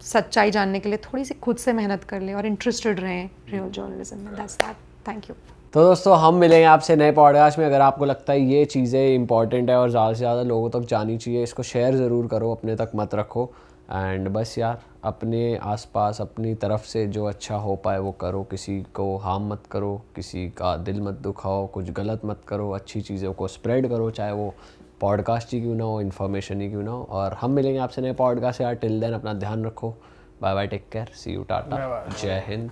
सच्चाई जानने के लिए थोड़ी सी खुद से मेहनत कर लें और इंटरेस्टेड रहें रियल जर्नलिज्म में। That's that. Thank you. तो दोस्तों हम मिलेंगे आपसे नए पॉडकास्ट में। अगर आपको लगता है ये चीज़ें इंपॉर्टेंट है और ज़्यादा से ज़्यादा लोगों तक जानी चाहिए, इसको शेयर ज़रूर करो, अपने तक मत रखो। एंड बस यार अपने आसपास अपनी तरफ से जो अच्छा हो पाए वो करो। किसी को हार्म मत करो, किसी का दिल मत दुखाओ, कुछ गलत मत करो, अच्छी चीज़ों को स्प्रेड करो, चाहे वो पॉडकास्ट ही क्यों ना हो, इन्फॉर्मेशन ही क्यों ना हो। और हम मिलेंगे आपसे नए पॉडकास्ट यार। टिल देन अपना ध्यान रखो। Bye bye, take care, see you, tata, जय हिंद।